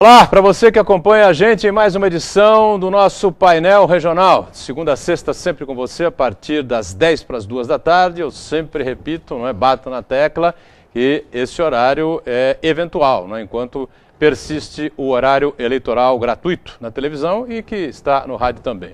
Olá, para você que acompanha a gente em mais uma edição do nosso painel regional. De segunda a sexta, sempre com você, a partir das 10 para as 2 da tarde. Eu sempre repito, bato na tecla, que esse horário é eventual, enquanto persiste o horário eleitoral gratuito na televisão e que está no rádio também.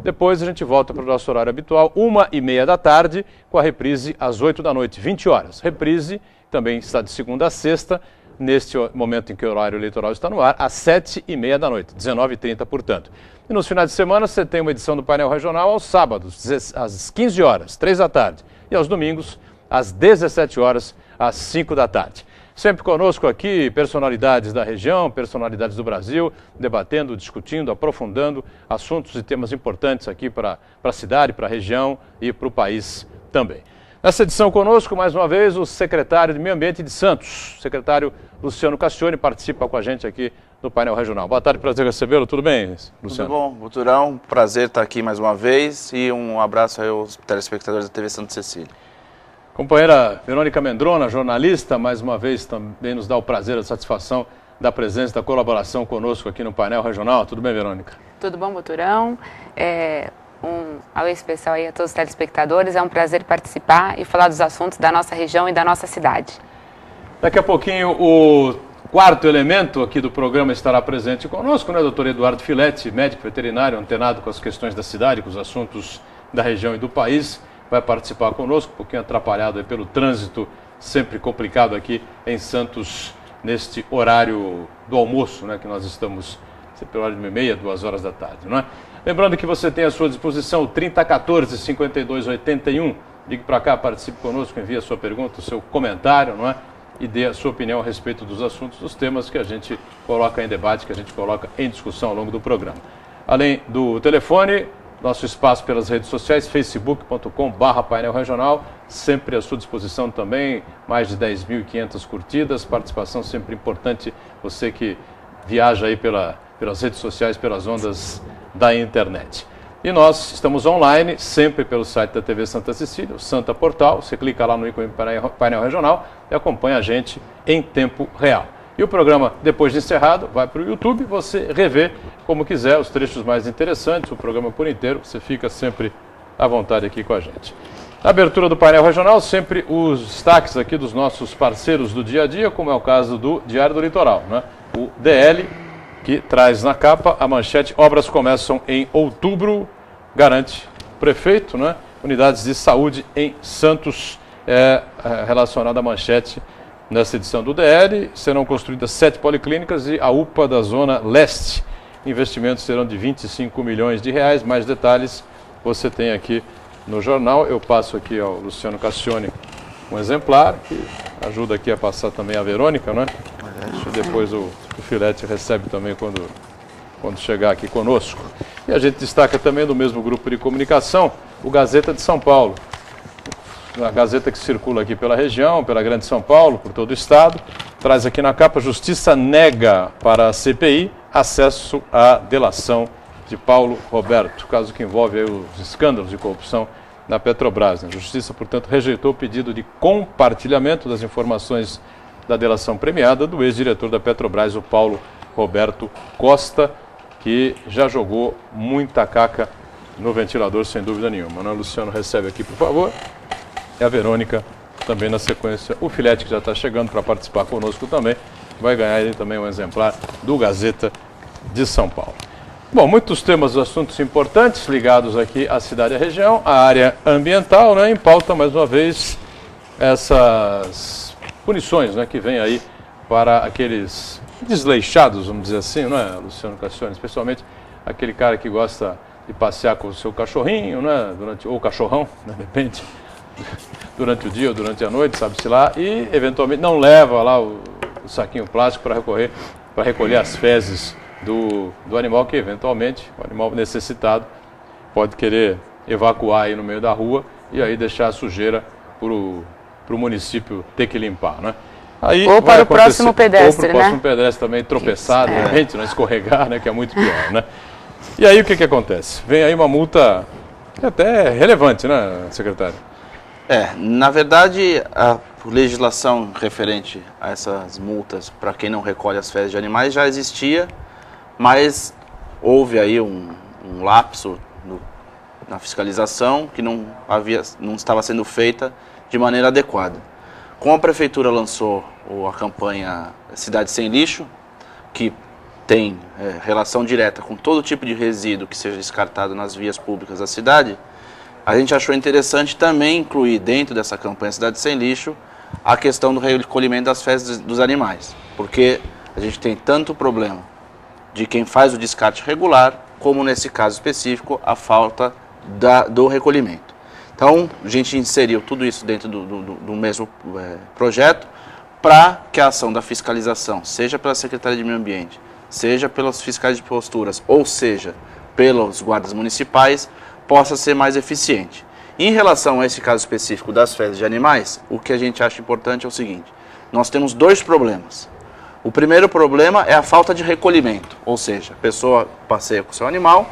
Depois a gente volta para o nosso horário habitual, 1h30 da tarde, com a reprise às 8 da noite, 20 horas. Reprise também está de segunda a sexta, neste momento em que o horário eleitoral está no ar, às 7h30 da noite, 19h30, portanto. E nos finais de semana você tem uma edição do painel regional aos sábados, às 15 horas, 3 da tarde, e aos domingos, às 17 horas, às 5 da tarde. Sempre conosco aqui, personalidades da região, personalidades do Brasil, debatendo, discutindo, aprofundando assuntos e temas importantes aqui para a cidade, para a região e para o país também. Nessa edição conosco, mais uma vez, o secretário de Meio Ambiente de Santos, o secretário Luciano Cassione, participa com a gente aqui no painel regional. Boa tarde, prazer recebê-lo. Tudo bem, Luciano? Tudo bom, Buturão. Prazer estar aqui mais uma vez e um abraço aí aos telespectadores da TV Santa Cecília. Companheira Verônica Mendrona, jornalista, mais uma vez também nos dá o prazer, a satisfação da presença, da colaboração conosco aqui no painel regional. Tudo bem, Verônica? Tudo bom, Buturão. Alô especial aí a todos os telespectadores. É um prazer participar e falar dos assuntos da nossa região e da nossa cidade. Daqui a pouquinho o quarto elemento aqui do programa estará presente conosco, doutor Eduardo Filete, médico veterinário, antenado com as questões da cidade, com os assuntos da região e do país. Vai participar conosco, um pouquinho atrapalhado aí pelo trânsito, sempre complicado aqui em Santos, neste horário do almoço, que nós estamos, sempre horário de 1h30, 2 horas da tarde, Lembrando que você tem à sua disposição o 3014-5281. Ligue para cá, participe conosco, envie a sua pergunta, o seu comentário, e dê a sua opinião a respeito dos assuntos, dos temas que a gente coloca em debate, que a gente coloca em discussão ao longo do programa. Além do telefone, nosso espaço pelas redes sociais, facebook.com/painel regional, sempre à sua disposição também, mais de 10.500 curtidas, participação sempre importante, você que viaja aí pelas redes sociais, pelas ondas da internet. E nós estamos online, sempre pelo site da TV Santa Cecília, o Santa Portal. Você clica lá no ícone painel regional e acompanha a gente em tempo real. E o programa, depois de encerrado, vai para o YouTube, você revê como quiser os trechos mais interessantes, o programa por inteiro, você fica sempre à vontade aqui com a gente. Na abertura do painel regional, sempre os destaques aqui dos nossos parceiros do dia a dia, como é o caso do Diário do Litoral, o DL, que traz na capa a manchete: obras começam em outubro, garante o prefeito, unidades de saúde em Santos, relacionada à manchete nessa edição do DL. Serão construídas 7 policlínicas e a UPA da Zona Leste. Investimentos serão de 25 milhões de reais. Mais detalhes você tem aqui no jornal. Eu passo aqui ao Luciano Cassione um exemplar, que ajuda aqui a passar também a Verônica, E depois o Filete recebe também quando chegar aqui conosco. E a gente destaca também do mesmo grupo de comunicação, o Gazeta de São Paulo. A Gazeta que circula aqui pela região, pela Grande São Paulo, por todo o estado. Traz aqui na capa: Justiça nega para a CPI acesso à delação de Paulo Roberto. Caso que envolve aí os escândalos de corrupção na Petrobras. A Justiça, portanto, rejeitou o pedido de compartilhamento das informações da delação premiada do ex-diretor da Petrobras, o Paulo Roberto Costa, que já jogou muita caca no ventilador, sem dúvida nenhuma. O Luciano recebe aqui, por favor. E a Verônica também na sequência. O Filete, que já está chegando para participar conosco também, vai ganhar ele também um exemplar do Gazeta de São Paulo. Bom, muitos temas, assuntos importantes ligados aqui à cidade e à região, à área ambiental, em pauta mais uma vez essas punições, que vem aí para aqueles desleixados, vamos dizer assim, Luciano Cassione? Especialmente aquele cara que gosta de passear com o seu cachorrinho, ou cachorrão, de repente, durante o dia ou durante a noite, sabe-se lá, e eventualmente não leva lá o saquinho plástico para recolher as fezes do animal, que eventualmente, o animal necessitado, pode querer evacuar aí no meio da rua e aí deixar a sujeira para o município ter que limpar, Aí ou para o próximo pedestre, ou para o próximo pedestre também tropeçar, de repente, escorregar, que é muito pior, E aí o que acontece? Vem aí uma multa até relevante, secretário? Na verdade, a legislação referente a essas multas para quem não recolhe as fezes de animais já existia, mas houve aí um lapso na fiscalização que não estava sendo feita de maneira adequada. Como a Prefeitura lançou a campanha Cidade Sem Lixo, que tem relação direta com todo tipo de resíduo que seja descartado nas vias públicas da cidade, a gente achou interessante também incluir dentro dessa campanha Cidade Sem Lixo a questão do recolhimento das fezes dos animais, porque a gente tem tanto problema de quem faz o descarte regular, como nesse caso específico, a falta do recolhimento. Então, a gente inseriu tudo isso dentro do mesmo projeto para que a ação da fiscalização, seja pela Secretaria de Meio Ambiente, seja pelos fiscais de posturas, ou seja, pelos guardas municipais, possa ser mais eficiente. Em relação a esse caso específico das fezes de animais, o que a gente acha importante é o seguinte: nós temos dois problemas. O primeiro problema é a falta de recolhimento, ou seja, a pessoa passeia com o seu animal,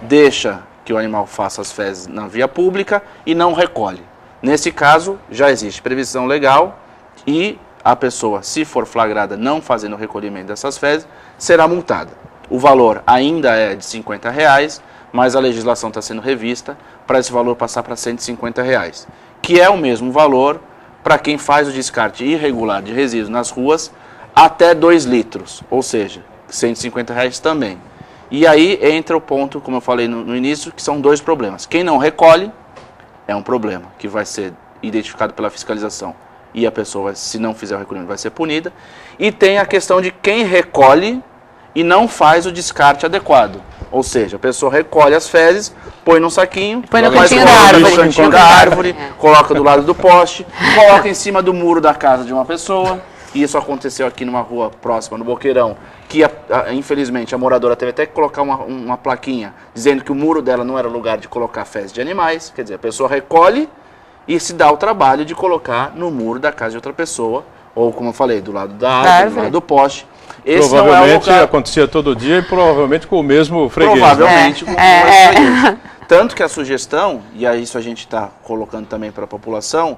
deixa que o animal faça as fezes na via pública e não recolhe. Nesse caso, já existe previsão legal e a pessoa, se for flagrada não fazendo o recolhimento dessas fezes, será multada. O valor ainda é de R$50, mas a legislação está sendo revista para esse valor passar para R$150, que é o mesmo valor para quem faz o descarte irregular de resíduos nas ruas até 2 litros, ou seja, R$150 também. E aí entra o ponto, como eu falei no início, que são dois problemas. Quem não recolhe é um problema, que vai ser identificado pela fiscalização e a pessoa, se não fizer o recolhimento, vai ser punida. E tem a questão de quem recolhe e não faz o descarte adequado. Ou seja, a pessoa recolhe as fezes, põe num saquinho, põe no cantinho da árvore, coloca do lado do poste, coloca em cima do muro da casa de uma pessoa. E isso aconteceu aqui numa rua próxima, no Boqueirão, que infelizmente a moradora teve até que colocar uma plaquinha dizendo que o muro dela não era lugar de colocar fezes de animais. Quer dizer, a pessoa recolhe e se dá o trabalho de colocar no muro da casa de outra pessoa, ou como eu falei, do lado da árvore, do lado do poste. Esse provavelmente não é acontecia todo dia e provavelmente com o mesmo freguês. Provavelmente com o mesmo freguês. Tanto que a sugestão, e isso a gente está colocando também para a população,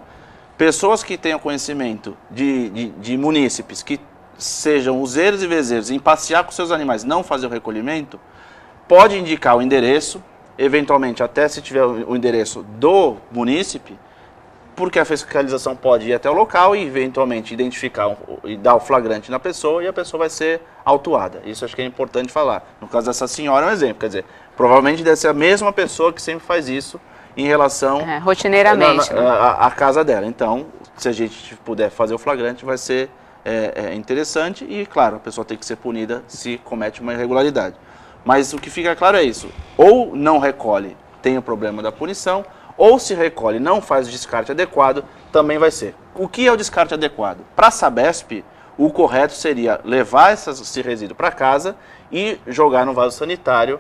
pessoas que tenham conhecimento de munícipes que sejam useiros e vezeiros em passear com seus animais, não fazer o recolhimento, pode indicar o endereço, eventualmente até se tiver o endereço do munícipe, porque a fiscalização pode ir até o local e eventualmente identificar e dar o flagrante na pessoa e a pessoa vai ser autuada. Isso acho que é importante falar. No caso dessa senhora é um exemplo, quer dizer, provavelmente deve ser a mesma pessoa que sempre faz isso em relação rotineiramente, à casa dela. Então, se a gente puder fazer o flagrante, vai ser interessante e, claro, a pessoa tem que ser punida se comete uma irregularidade. Mas o que fica claro é isso: ou não recolhe, tem o problema da punição, ou se recolhe, não faz o descarte adequado, também vai ser. O que é o descarte adequado? Para a Sabesp, o correto seria levar esse resíduo para casa e jogar no vaso sanitário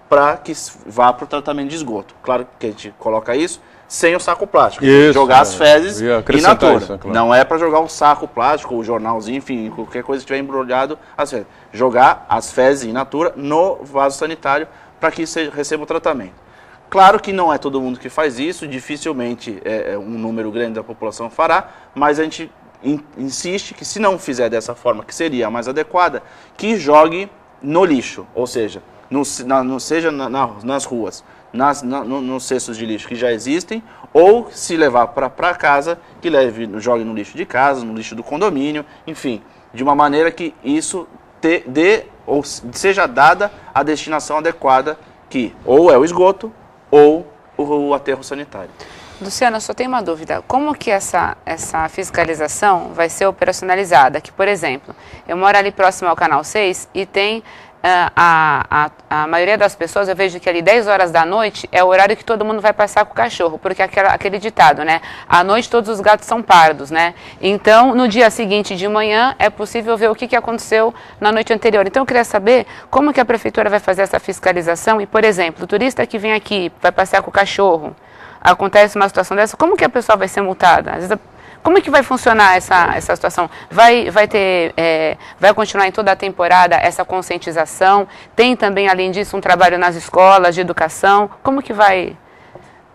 para que vá para o tratamento de esgoto. Claro que a gente coloca isso sem o saco plástico. Isso, jogar as fezes in natura. Isso, claro. Não é para jogar o saco plástico, o jornalzinho, enfim, qualquer coisa que tiver embrulhado as fezes. Jogar as fezes in natura no vaso sanitário para que receba o tratamento. Claro que não é todo mundo que faz isso, dificilmente um número grande da população fará, mas a gente insiste que se não fizer dessa forma, que seria a mais adequada, que jogue no lixo, ou seja, seja nas ruas, nos cestos de lixo que já existem, ou se levar para casa, que jogue no lixo de casa, no lixo do condomínio, enfim, de uma maneira que isso ou seja dada a destinação adequada, que ou é o esgoto, ou o aterro sanitário. Luciana, só tenho uma dúvida. Como que essa fiscalização vai ser operacionalizada? Que, por exemplo, eu moro ali próximo ao Canal 6 e tem a maioria das pessoas, eu vejo que ali 10 horas da noite é o horário que todo mundo vai passar com o cachorro, porque aquele ditado, né? À noite todos os gatos são pardos, né? Então, no dia seguinte de manhã, é possível ver o que aconteceu na noite anterior. Então, eu queria saber como que a prefeitura vai fazer essa fiscalização e, por exemplo, o turista que vem aqui, vai passear com o cachorro, acontece uma situação dessa, como que a pessoa vai ser multada? Às vezes, como é que vai funcionar essa situação? Vai continuar em toda a temporada essa conscientização? Tem também, além disso, um trabalho nas escolas de educação? Como que vai?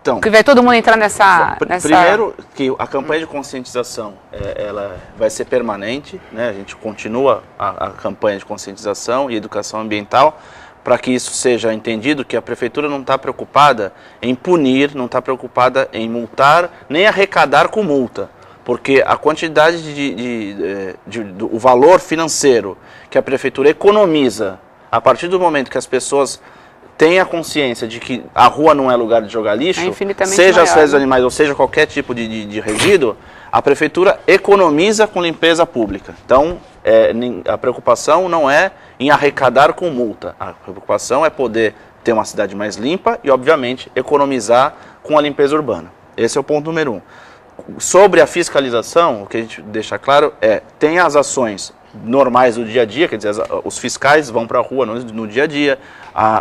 Então, que vai todo mundo entrar nessa... Primeiro, que a campanha de conscientização ela vai ser permanente, né? A gente continua a campanha de conscientização e educação ambiental, para que isso seja entendido, que a Prefeitura não está preocupada em punir, não está preocupada em multar, nem arrecadar com multa. Porque a quantidade o valor financeiro que a Prefeitura economiza a partir do momento que as pessoas têm a consciência de que a rua não é lugar de jogar lixo, seja as fezes animais ou seja qualquer tipo de resíduo, a Prefeitura economiza com limpeza pública. Então, a preocupação não é em arrecadar com multa. A preocupação é poder ter uma cidade mais limpa e, obviamente, economizar com a limpeza urbana. Esse é o ponto número 1. Sobre a fiscalização, o que a gente deixa claro tem as ações normais do dia a dia, quer dizer, os fiscais vão para a rua no dia a dia,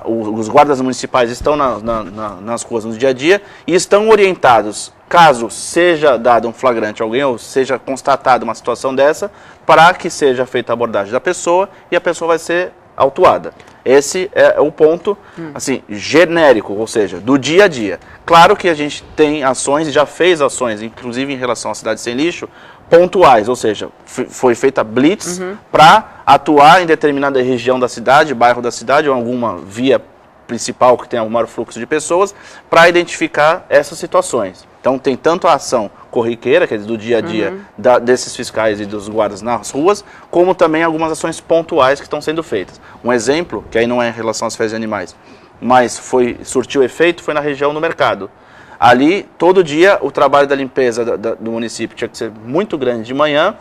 os guardas municipais estão nas ruas no dia a dia e estão orientados, caso seja dado um flagrante a alguém ou seja constatada uma situação dessa, para que seja feita a abordagem da pessoa e a pessoa vai ser autuada. Esse é o ponto, assim, genérico, ou seja, do dia a dia. Claro que a gente tem ações, e já fez ações, inclusive em relação à cidade sem lixo, pontuais, ou seja, foi feita blitz para atuar em determinada região da cidade, bairro da cidade, ou alguma via principal que tenha um maior fluxo de pessoas, para identificar essas situações. Então tem tanto a ação corriqueira, quer dizer, do dia a dia desses fiscais e dos guardas nas ruas, como também algumas ações pontuais que estão sendo feitas. Um exemplo, que aí não é em relação às fezes de animais, mas surtiu efeito, foi na região do mercado. Ali, todo dia, o trabalho da limpeza do município tinha que ser muito grande de manhã,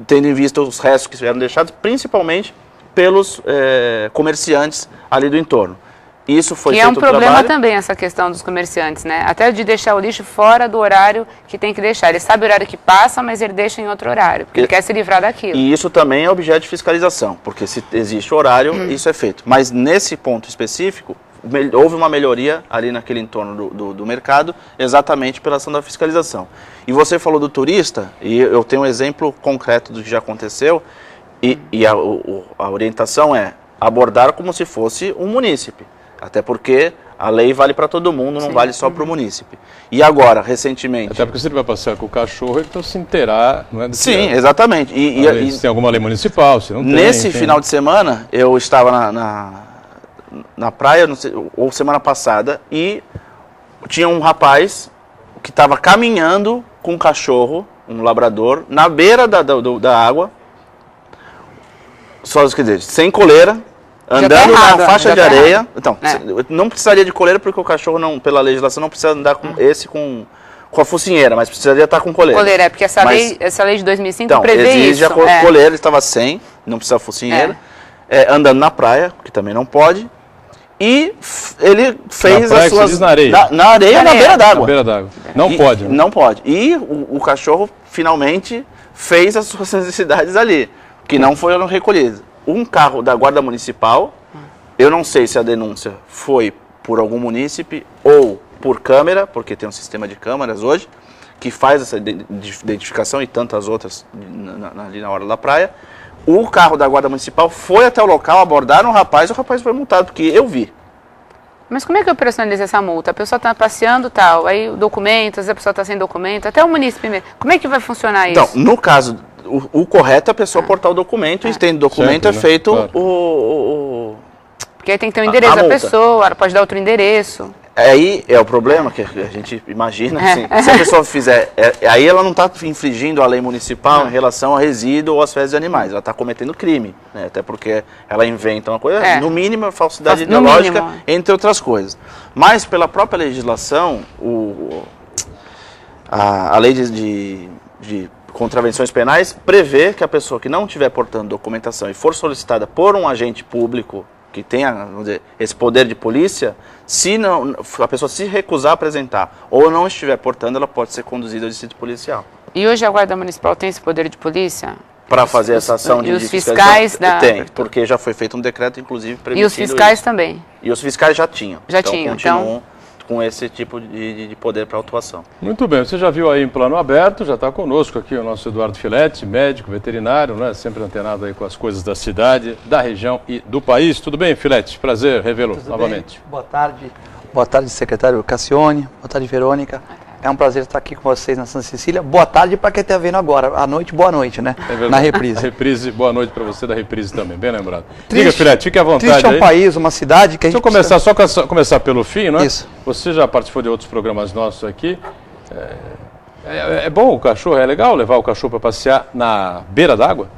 tendo em vista os restos que eram deixados, principalmente pelos comerciantes ali do entorno. Isso foi feito. Que é um problema também, essa questão dos comerciantes, né? Até de deixar o lixo fora do horário que tem que deixar. Ele sabe o horário que passa, mas ele deixa em outro horário, porque ele quer se livrar daquilo. E isso também é objeto de fiscalização, porque se existe horário, isso é feito. Mas nesse ponto específico, houve uma melhoria ali naquele entorno do mercado, exatamente pela ação da fiscalização. E você falou do turista, e eu tenho um exemplo concreto do que já aconteceu, e a orientação é abordar como se fosse um munícipe. Até porque a lei vale para todo mundo, não vale só para o munícipe. E agora, recentemente... Até porque se ele vai passear com o cachorro, ele tem que se inteirar, não é? Sim, exatamente. Se tem alguma lei municipal, se não tem... Nesse final de semana, eu estava na praia, não sei, ou semana passada, e tinha um rapaz que estava caminhando com um cachorro, um labrador, na beira da água, só quer dizer, sem coleira, andando na faixa de areia. Então, não precisaria de coleira porque o cachorro, não, pela legislação, não precisa andar com com a focinheira, mas precisaria estar com coleira. Coleira, porque essa lei de 2005 então, prevê exige isso. A coleira, ele estava sem, não precisa focinheira, andando na praia, que também não pode, e ele fez as suas... Diz na areia. Na areia, na beira d'água. Na beira d'água. Não pode. Né? Não pode. E o cachorro, finalmente, fez as suas necessidades ali, que não foram recolhidas. Um carro da Guarda Municipal, eu não sei se a denúncia foi por algum munícipe ou por câmera, porque tem um sistema de câmeras hoje, que faz essa identificação e tantas outras ali na hora da praia. O carro da Guarda Municipal foi até o local, abordaram o rapaz foi multado, porque eu vi. Mas como é que eu personalizo essa multa? A pessoa está passeando tal, aí documentos, a pessoa está sem documento, até o munícipe mesmo. Como é que vai funcionar isso? Então, no caso, o correto é a pessoa portar o documento, e tendo documento certo, é feito claro. Porque aí tem que ter o endereço da pessoa, ela pode dar outro endereço. Aí é o problema que a gente imagina, assim, se a pessoa fizer, aí ela não está infringindo a lei municipal em relação ao resíduo ou às fezes de animais, ela está cometendo crime, né? Até porque ela inventa uma coisa, no mínimo falsidade ideológica, entre outras coisas. Mas pela própria legislação, a lei de contravenções penais prevê que a pessoa que não estiver portando documentação e for solicitada por um agente público que tenha, vamos dizer, esse poder de polícia, se não, a pessoa se recusar a apresentar ou não estiver portando, ela pode ser conduzida ao distrito policial. E hoje a Guarda Municipal tem esse poder de polícia? Para fazer essa ação de os fiscais Tem, porque já foi feito um decreto, inclusive, permitindo E os fiscais isso. também? E os fiscais já tinham. Continuam com esse tipo de poder para autuação. Muito bem, você já viu aí em plano aberto, já está conosco aqui o nosso Eduardo Filetti, médico, veterinário, né? Sempre antenado aí com as coisas da cidade, da região e do país. Tudo bem, Filetti? Prazer revê-lo novamente. Bem. Boa tarde. Boa tarde, secretário Cassione. Boa tarde, Verônica. É um prazer estar aqui com vocês na Santa Cecília. Boa tarde para quem está vendo agora. À noite, boa noite, né? É verdade. Na reprise. A reprise, boa noite para você da reprise também, bem lembrado. Diga, Filete, fique à vontade. Triste é um aí. país, uma cidade que a gente Deixa eu começar, começar pelo fim, não é? Isso. Você já participou de outros programas nossos aqui. É bom o cachorro, é legal levar o cachorro para passear na beira d'água?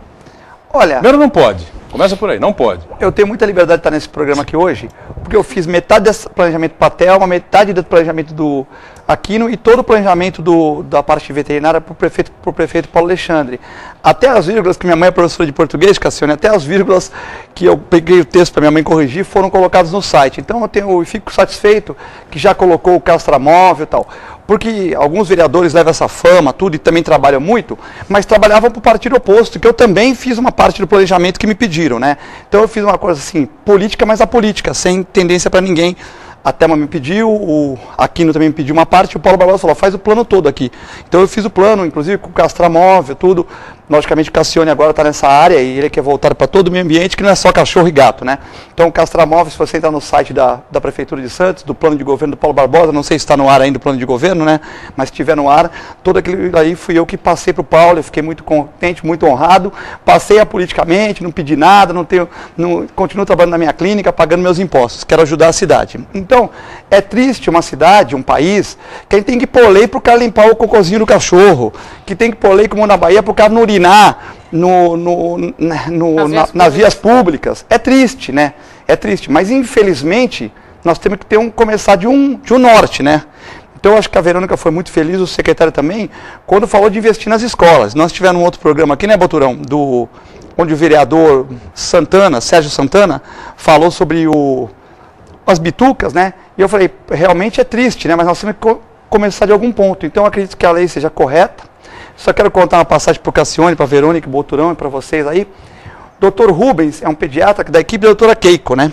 Olha, Primeiro não pode. Começa por aí, não pode. eu tenho muita liberdade de estar nesse programa aqui hoje, porque eu fiz metade desse planejamento para a Thelma, metade do planejamento do Aquino e todo o planejamento da parte veterinária para o prefeito Paulo Alexandre. Até as vírgulas, que minha mãe é professora de português, Cassione, até as vírgulas que eu peguei o texto para minha mãe corrigir foram colocadas no site. Então eu fico satisfeito que já colocou o castramóvel e tal. Porque alguns vereadores levam essa fama, tudo, e também trabalham muito, mas trabalhavam para o partido oposto, que eu também fiz uma parte do planejamento que me pediram, né? Então eu fiz uma coisa assim, política, mas apolítica, sem tendência para ninguém. A Thelma me pediu, o Aquino também me pediu uma parte, e o Paulo Barbosa falou, faz o plano todo aqui. Então eu fiz o plano, inclusive com o castramóvel, tudo. Logicamente o Cassione agora está nessa área e ele quer voltar para todo o meio ambiente, que não é só cachorro e gato, né? Então o castramóvel, se você entrar no site da Prefeitura de Santos, do plano de governo do Paulo Barbosa, não sei se está no ar ainda o plano de governo, né? Mas se estiver no ar, todo aquilo aí fui eu que passei para o Paulo, eu fiquei muito contente, muito honrado, passei apoliticamente, não pedi nada, continuo trabalhando na minha clínica, pagando meus impostos, quero ajudar a cidade. Então, é triste uma cidade, um país, que a gente tem que pôr lei para o cara limpar o cocôzinho do cachorro, que tem que pôr lei como na Bahia para o cara não urinar nas vias públicas. É triste, né? É triste, mas infelizmente nós temos que começar de um norte, né? Então eu acho que a Verônica foi muito feliz, o secretário também, quando falou de investir nas escolas. Nós tivemos um outro programa aqui, né, Boturão, onde o vereador Sérgio Santana, falou sobre as bitucas, né? E eu falei, realmente é triste, né? Mas nós temos que começar de algum ponto. Então eu acredito que a lei seja correta. Só quero contar uma passagem para o Cassione, para a Verônica, Boturão e para vocês aí. Dr. Rubens é um pediatra da equipe da doutora Keiko, né?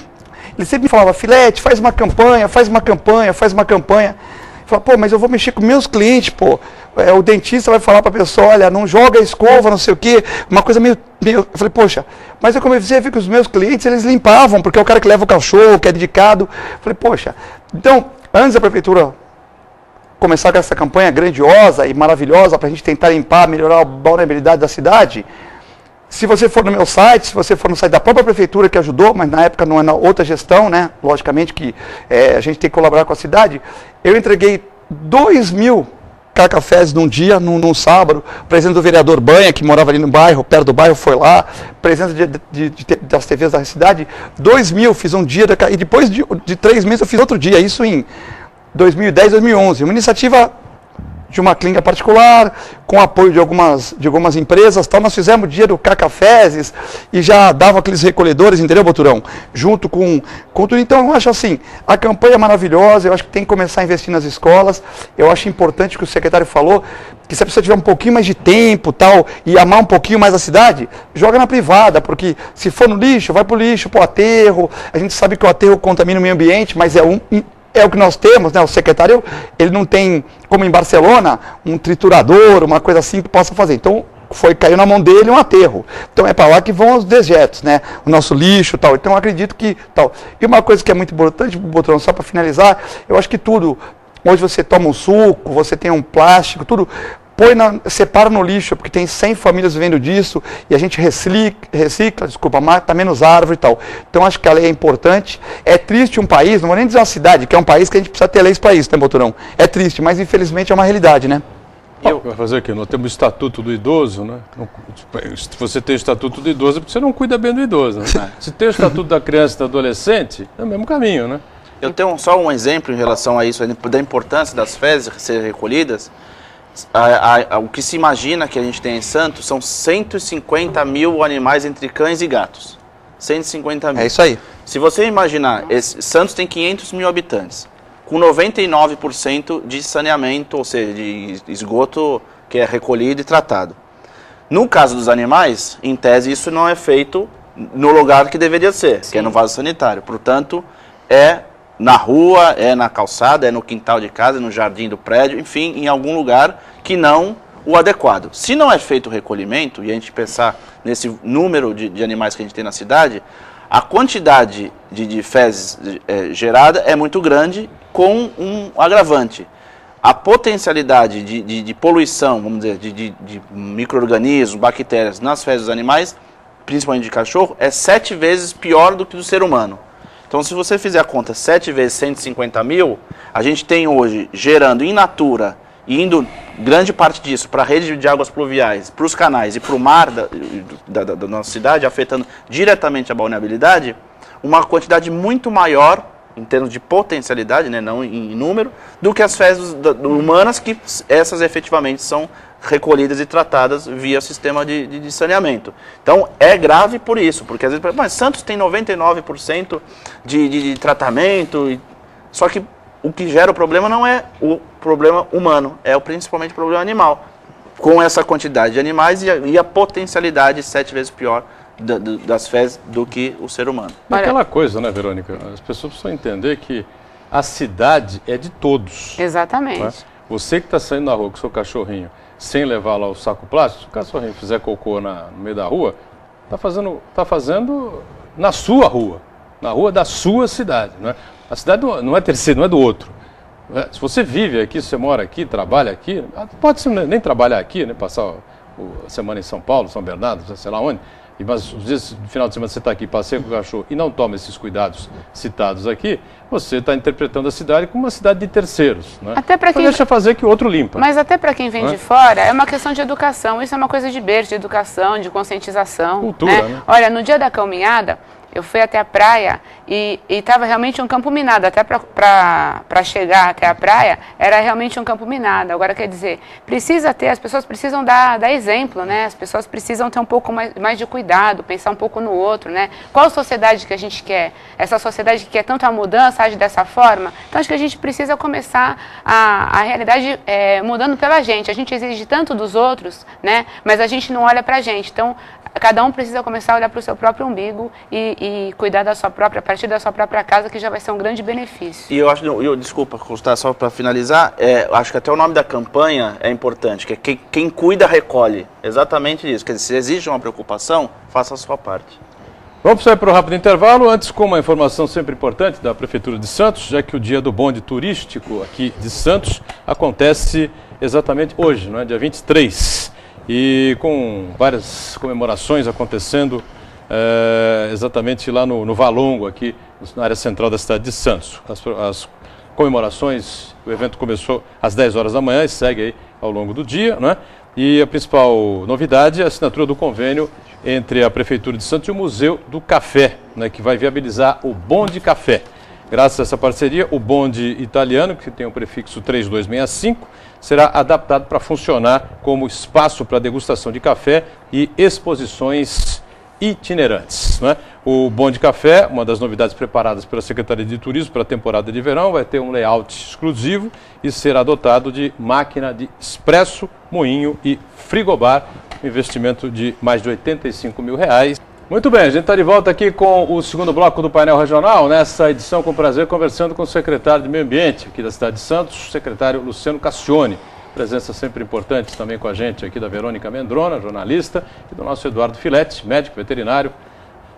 Ele sempre me falava, Filete, faz uma campanha, faz uma campanha, faz uma campanha. Eu falava, pô, mas eu vou mexer com meus clientes, pô. O dentista vai falar para a pessoa, olha, não joga a escova, não sei o quê. Uma coisa meio... Eu falei, poxa, mas eu comecei a ver que os meus clientes, eles limpavam, porque é o cara que leva o cachorro, que é dedicado. Eu falei, poxa, então, antes da prefeitura começar com essa campanha grandiosa e maravilhosa para a gente tentar limpar, melhorar a vulnerabilidade da cidade, se você for no meu site, se você for no site da própria prefeitura que ajudou, mas na época não é na outra gestão, né? Logicamente que a gente tem que colaborar com a cidade, eu entreguei 2.000 cafés num dia, num sábado, presença do vereador Banha, que morava ali no bairro, perto do bairro, foi lá, presença das TVs da cidade, 2.000, fiz um dia, e depois de 3 meses eu fiz outro dia, isso em 2010, 2011, uma iniciativa de uma clínica particular, com apoio de algumas empresas, tal. Nós fizemos o dia do Cafés e já dava aqueles recolhedores, entendeu, Boturão? Junto com tudo. Então, eu acho assim, a campanha é maravilhosa, eu acho que tem que começar a investir nas escolas, eu acho importante o que o secretário falou, que se a pessoa tiver um pouquinho mais de tempo, tal, e amar um pouquinho mais a cidade, joga na privada, porque se for no lixo, vai pro lixo, pro aterro, a gente sabe que o aterro contamina o meio ambiente, mas é o que nós temos, né? O secretário, ele não tem, como em Barcelona, um triturador, uma coisa assim que possa fazer. Então, caiu na mão dele um aterro. Então, é para lá que vão os dejetos, né? O nosso lixo e tal. Então, eu acredito que tal. E uma coisa que é muito importante, Botrão, só para finalizar, eu acho que tudo, hoje você toma um suco, você tem um plástico, tudo, separa no lixo, porque tem 100 famílias vivendo disso, e a gente recicla, mata menos árvore e tal. Então acho que a lei é importante. É triste um país, não vou nem dizer uma cidade, que é um país que a gente precisa ter leis para isso, né, Boturão? É triste, mas infelizmente é uma realidade, né? Vai fazer o quê? Nós temos o Estatuto do Idoso, né? Se você tem o Estatuto do Idoso, é porque você não cuida bem do idoso, né? Se tem o Estatuto da Criança e do Adolescente, é o mesmo caminho, né? Eu tenho só um exemplo em relação a isso, da importância das fezes serem recolhidas. O que se imagina que a gente tem em Santos são 150 mil animais entre cães e gatos. 150 mil. É isso aí. Se você imaginar, Santos tem 500 mil habitantes, com 99% de saneamento, ou seja, de esgoto que é recolhido e tratado. No caso dos animais, em tese, isso não é feito no lugar que deveria ser, que é no vaso sanitário. Portanto, é na rua, é na calçada, é no quintal de casa, é no jardim do prédio, enfim, em algum lugar que não o adequado. Se não é feito o recolhimento, e a gente pensar nesse número de animais que a gente tem na cidade, a quantidade de fezes gerada é muito grande com um agravante. A potencialidade de poluição, vamos dizer, de micro-organismos, bactérias nas fezes dos animais, principalmente de cachorro, é 7 vezes pior do que do ser humano. Então, se você fizer a conta 7 vezes 150 mil, a gente tem hoje gerando in natura e indo grande parte disso para a rede de águas pluviais, para os canais e para o mar da nossa cidade, afetando diretamente a balneabilidade, uma quantidade muito maior em termos de potencialidade, né, não em número, do que as fezes humanas, que essas efetivamente são recolhidas e tratadas via sistema de saneamento. Então, é grave por isso, porque às vezes, mas Santos tem 99% de tratamento, só que o que gera o problema não é o problema humano, é principalmente o problema animal, com essa quantidade de animais e a potencialidade 7 vezes pior das fezes do que o ser humano. É aquela coisa, né, Verônica? As pessoas precisam entender que a cidade é de todos. Exatamente. Né? Você que está saindo na rua com o seu cachorrinho sem levar lá o saco plástico, se o cachorrinho fizer cocô no meio da rua, está fazendo na sua rua, na rua da sua cidade. Né? A cidade não é terceiro, não é do outro. Se você vive aqui, se você mora aqui, trabalha aqui, pode nem trabalhar aqui, né? Passar a semana em São Paulo, São Bernardo, sei lá onde, mas os dias no final de semana você está aqui, passeia com o cachorro e não toma esses cuidados citados aqui, você está interpretando a cidade como uma cidade de terceiros. Né? Até para quem deixa fazer que o outro limpa. Mas até para quem vem de fora, é uma questão de educação. Isso é uma coisa de berço, de educação, de conscientização. Cultura, né? Olha, no dia da caminhada, eu fui até a praia e estava realmente um campo minado. Até para chegar até a praia, era realmente um campo minado. Agora, quer dizer, as pessoas precisam dar exemplo, né? As pessoas precisam ter um pouco mais de cuidado, pensar um pouco no outro, né? Qual sociedade que a gente quer? Essa sociedade que quer tanto a mudança, age dessa forma? Então, acho que a gente precisa começar a realidade mudando pela gente. A gente exige tanto dos outros, né? Mas a gente não olha pra gente. Então, cada um precisa começar a olhar para o seu próprio umbigo e cuidar da sua própria, a partir da sua própria casa, que já vai ser um grande benefício. E eu acho, desculpa, Gustavo, só para finalizar, acho que até o nome da campanha é importante, que é quem cuida recolhe. Exatamente isso. Quer dizer, se exige uma preocupação, faça a sua parte. Vamos sair para o rápido intervalo, antes com uma informação sempre importante da Prefeitura de Santos, já que o dia do bonde turístico aqui de Santos acontece exatamente hoje, não é? Dia 23. E com várias comemorações acontecendo exatamente lá no Valongo, aqui na área central da cidade de Santos. As comemorações, o evento começou às 10 horas da manhã e segue aí ao longo do dia, né? E a principal novidade é a assinatura do convênio entre a Prefeitura de Santos e o Museu do Café, né, que vai viabilizar o Bonde Café. Graças a essa parceria, o bonde italiano, que tem o prefixo 3265, será adaptado para funcionar como espaço para degustação de café e exposições itinerantes. Né? O Bonde Café, uma das novidades preparadas pela Secretaria de Turismo para a temporada de verão, vai ter um layout exclusivo e será dotado de máquina de expresso, moinho e frigobar, investimento de mais de R$85 mil. Muito bem, a gente está de volta aqui com o segundo bloco do painel regional, nessa edição, com prazer, conversando com o secretário de Meio Ambiente aqui da cidade de Santos, o secretário Luciano Cassione. Presença sempre importante também com a gente aqui da Verônica Mendrona, jornalista, e do nosso Eduardo Filete, médico veterinário,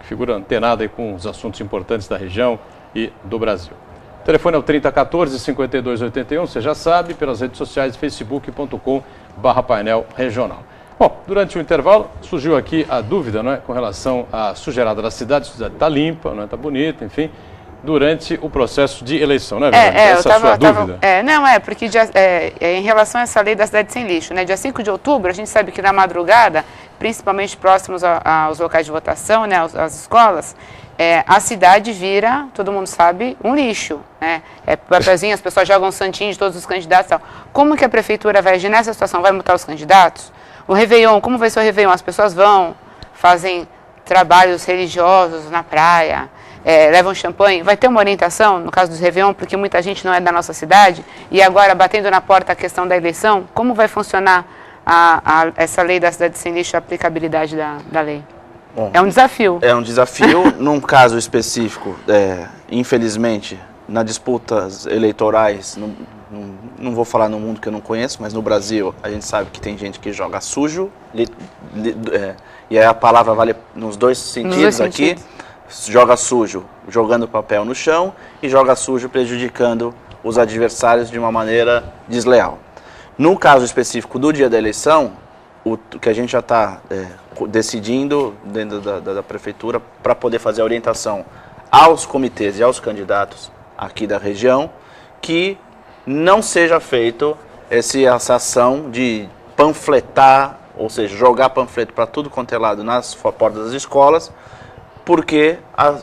figura antenada aí com os assuntos importantes da região e do Brasil. O telefone é o 3014-5281, você já sabe, pelas redes sociais, facebook.com/painel regional. Bom, durante o intervalo surgiu aqui a dúvida, não é, com relação à sujeirada da cidade. A cidade está limpa, não está bonita, enfim, durante o processo de eleição, né, Verônica? Essa é a sua dúvida? Porque em relação a essa lei da cidade sem lixo, né, dia 5 de outubro, a gente sabe que na madrugada, principalmente próximos aos locais de votação, né, às escolas, a cidade vira, todo mundo sabe, um lixo, né? Papelzinho, as pessoas jogam santinho de todos os candidatos e tal. Como que a prefeitura vai agir nessa situação? Vai multar os candidatos? O Réveillon, como vai ser o Réveillon? As pessoas fazem trabalhos religiosos na praia, levam champanhe. Vai ter uma orientação, no caso dos Réveillon, porque muita gente não é da nossa cidade, e agora, batendo na porta a questão da eleição, como vai funcionar essa lei da cidade sem lixo, a aplicabilidade da lei? Bom, é um desafio. É um desafio. Num caso específico, infelizmente, nas disputas eleitorais, não vou falar no mundo que eu não conheço, mas no Brasil a gente sabe que tem gente que joga sujo, e a palavra vale nos dois sentidos aqui, joga sujo jogando papel no chão e joga sujo prejudicando os adversários de uma maneira desleal. No caso específico do dia da eleição, o que a gente já está decidindo dentro da prefeitura para poder fazer a orientação aos comitês e aos candidatos aqui da região, que não seja feito essa ação de panfletar, ou seja, jogar panfleto para tudo quanto é lado nas portas das escolas, porque a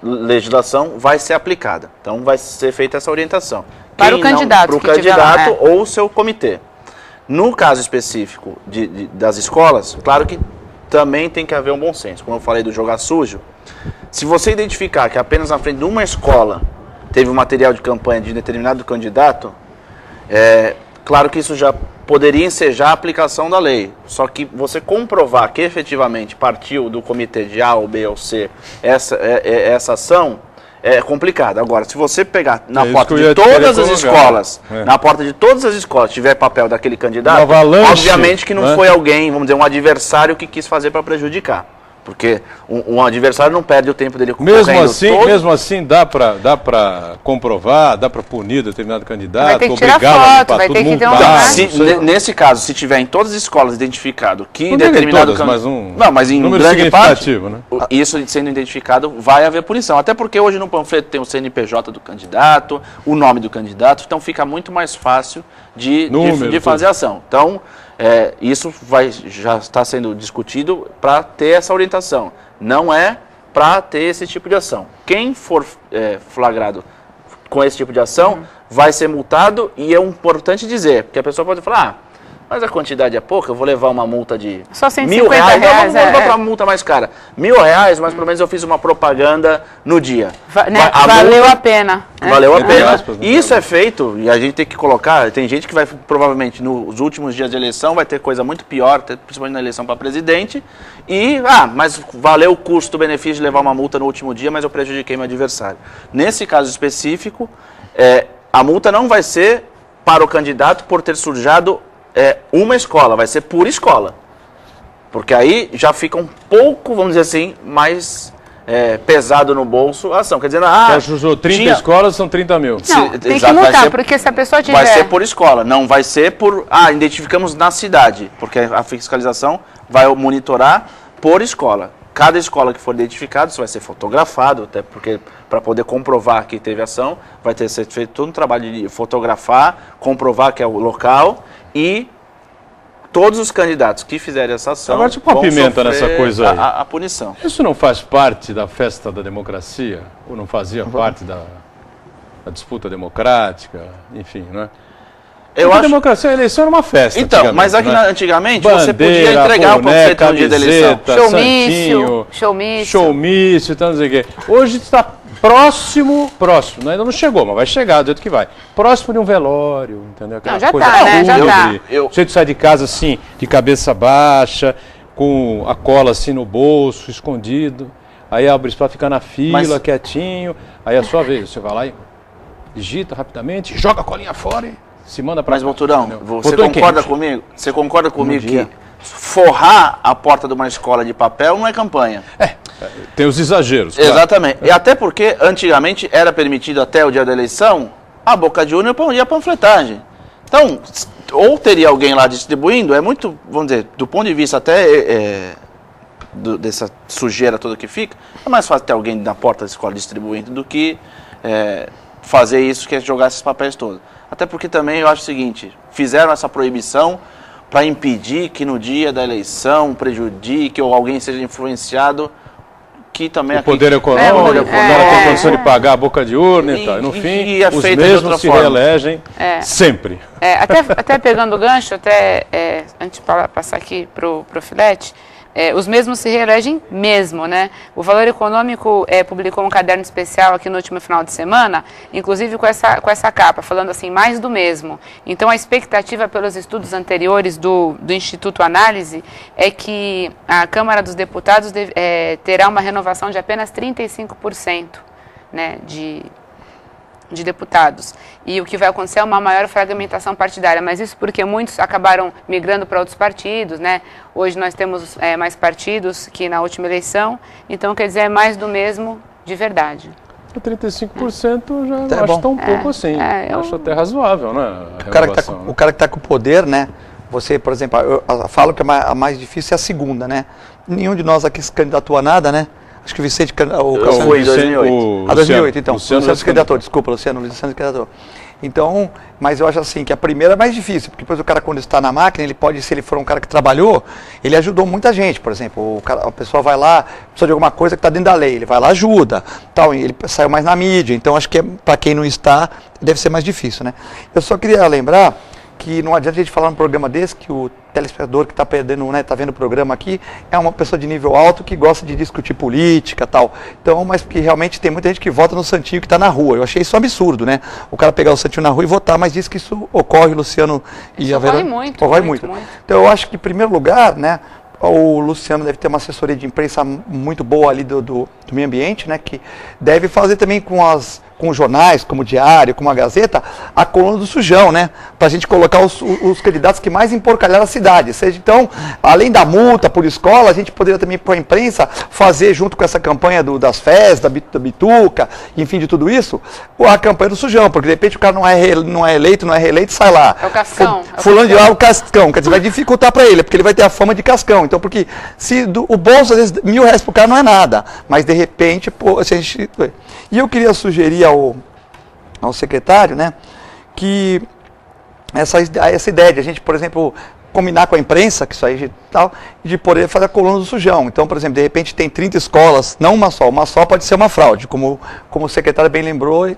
legislação vai ser aplicada. Então vai ser feita essa orientação. Para o candidato. Para o candidato ou o seu comitê. No caso específico das escolas, claro que também tem que haver um bom senso. Como eu falei do jogar sujo, se você identificar que apenas na frente de uma escola teve um material de campanha de determinado candidato, claro que isso já poderia ensejar a aplicação da lei. Só que você comprovar que efetivamente partiu do comitê de A ou B ou C essa ação é complicado. Agora, se você pegar na porta de todas as escolas, na porta de todas as escolas, tiver papel daquele candidato, obviamente que não foi alguém, vamos dizer, um adversário que quis fazer para prejudicar. Porque um adversário não perde o tempo dele mesmo assim dá para comprovar, dá para punir determinado candidato, vai ter que tirar foto, vai ter que ter nesse caso, se tiver em todas as escolas identificado que determinado candidato, mas em grande parte, né? Isso sendo identificado, vai haver punição. Até porque hoje no panfleto tem o CNPJ do candidato, o nome do candidato, então fica muito mais fácil de fazer ação. Então, isso já está sendo discutido para ter essa orientação. Não é para ter esse tipo de ação. Quem for flagrado com esse tipo de ação vai ser multado, e é importante dizer, porque a pessoa pode falar, mas a quantidade é pouca, eu vou levar uma multa de só R$150. Não vou levar uma multa mais cara. R$1.000, mas pelo menos eu fiz uma propaganda no dia. Valeu a pena. Valeu a pena. E isso é feito, e a gente tem que colocar, tem gente que vai, provavelmente, nos últimos dias de eleição, vai ter coisa muito pior, principalmente na eleição para presidente, mas valeu o custo-benefício de levar uma multa no último dia, mas eu prejudiquei meu adversário. Nesse caso específico, a multa não vai ser para o candidato por ter sujado uma escola, vai ser por escola. Porque aí já fica um pouco, vamos dizer assim, mais pesado no bolso a ação. Quer dizer, você usou 30 escolas, são 30 mil. Não, tem que multar, porque se a pessoa tiver... Vai ser por escola, não vai ser por... identificamos na cidade, porque a fiscalização vai monitorar por escola. Cada escola que for identificada, isso vai ser fotografado, até porque para poder comprovar que teve ação, vai ter ser feito todo um trabalho de fotografar, comprovar que é o local, e todos os candidatos que fizerem essa ação agora, tipo, vão pimenta nessa coisa aí. A punição. Isso não faz parte da festa da democracia? Ou não fazia parte da disputa democrática? Enfim, não é? A democracia, a eleição era uma festa. Então, mas antigamente você podia entregar o panfleto no dia da eleição. Showmício, então não sei o quê. Hoje está próximo, ainda não chegou, mas vai chegar do jeito que vai. Próximo de um velório, entendeu? Aquela já coisa tá, né? Já tá. Você sai de casa assim, de cabeça baixa, com a cola assim no bolso, escondido. Aí abre para ficar na fila, quietinho. Aí é a sua vez, você vai lá e digita rapidamente, joga a colinha fora e se manda para... Mas, Boturão, você concorda comigo? Você concorda comigo que forrar a porta de uma escola de papel não é campanha? Tem os exageros. Claro. Exatamente. E até porque, antigamente, era permitido até o dia da eleição a boca de urna e a panfletagem. Então, ou teria alguém lá distribuindo, é muito, vamos dizer, do ponto de vista até dessa sujeira toda que fica, é mais fácil ter alguém na porta da escola distribuindo do que fazer isso, que é jogar esses papéis todos. Até porque também eu acho o seguinte, fizeram essa proibição para impedir que no dia da eleição prejudique ou alguém seja influenciado, que também... O poder econômico, não tem condição de pagar a boca de urna e tal. No fim, os mesmos se reelegem sempre. Até pegando o gancho, antes de passar aqui para o Filete, os mesmos se reelegem mesmo, né? O Valor Econômico publicou um caderno especial aqui no último final de semana, inclusive com essa capa, falando assim, mais do mesmo. Então, a expectativa pelos estudos anteriores do Instituto Análise é que a Câmara dos Deputados terá uma renovação de apenas 35%, né, de deputados. E o que vai acontecer é uma maior fragmentação partidária, mas isso porque muitos acabaram migrando para outros partidos, né? Hoje nós temos mais partidos que na última eleição, então quer dizer, é mais do mesmo de verdade. 35% já Até não acho bom. tão pouco assim. Eu acho até razoável, né? O cara que está com o poder, né? Você, por exemplo, eu falo que a mais difícil é a segunda, né? Nenhum de nós aqui se candidatou a nada, né? Acho que o Vicente... Eu fui em 2008. 2008, então. Luciano se candidatou, desculpa, Luciano se candidatou. Então, mas eu acho assim, que a primeira é mais difícil, porque depois o cara, quando está na máquina, ele pode, se ele for um cara que trabalhou, ele ajudou muita gente, por exemplo, a pessoa vai lá, precisa de alguma coisa que está dentro da lei, ele vai lá, ajuda, tal, e ele saiu mais na mídia, então acho que para quem não está, deve ser mais difícil, né? Eu só queria lembrar que não adianta a gente falar num programa desse, que o telespectador que está perdendo, né, tá vendo o programa aqui, é uma pessoa de nível alto que gosta de discutir política e tal. Então, mas que realmente tem muita gente que vota no Santinho que está na rua. Eu achei isso um absurdo, né? O cara pegar o Santinho na rua e votar, mas diz que isso ocorre, Luciano e a Vera. Ocorre muito. Então, eu acho que, em primeiro lugar, né, o Luciano deve ter uma assessoria de imprensa muito boa ali do meio ambiente, né, que deve fazer também com jornais, como o Diário, como a Gazeta, a coluna do sujão, né? Para a gente colocar os candidatos que mais emporcalharam a cidade. Então, além da multa por escola, a gente poderia também, para a imprensa, fazer, junto com essa campanha das fezes, da bituca, enfim, de tudo isso, a campanha do sujão, porque de repente o cara não é eleito, não é reeleito, sai lá. É o Cascão. Fulano de lá é o Cascão, quer dizer, vai dificultar para ele, porque ele vai ter a fama de Cascão. Então, porque se o bolso, às vezes, R$1.000 pro cara não é nada, mas de repente, pô, se a gente... E eu queria sugerir ao secretário, né, que essa ideia de a gente, por exemplo, combinar com a imprensa, que isso aí tal, de poder fazer a coluna do sujão. Então, por exemplo, de repente tem 30 escolas, não uma só pode ser uma fraude, como o secretário bem lembrou,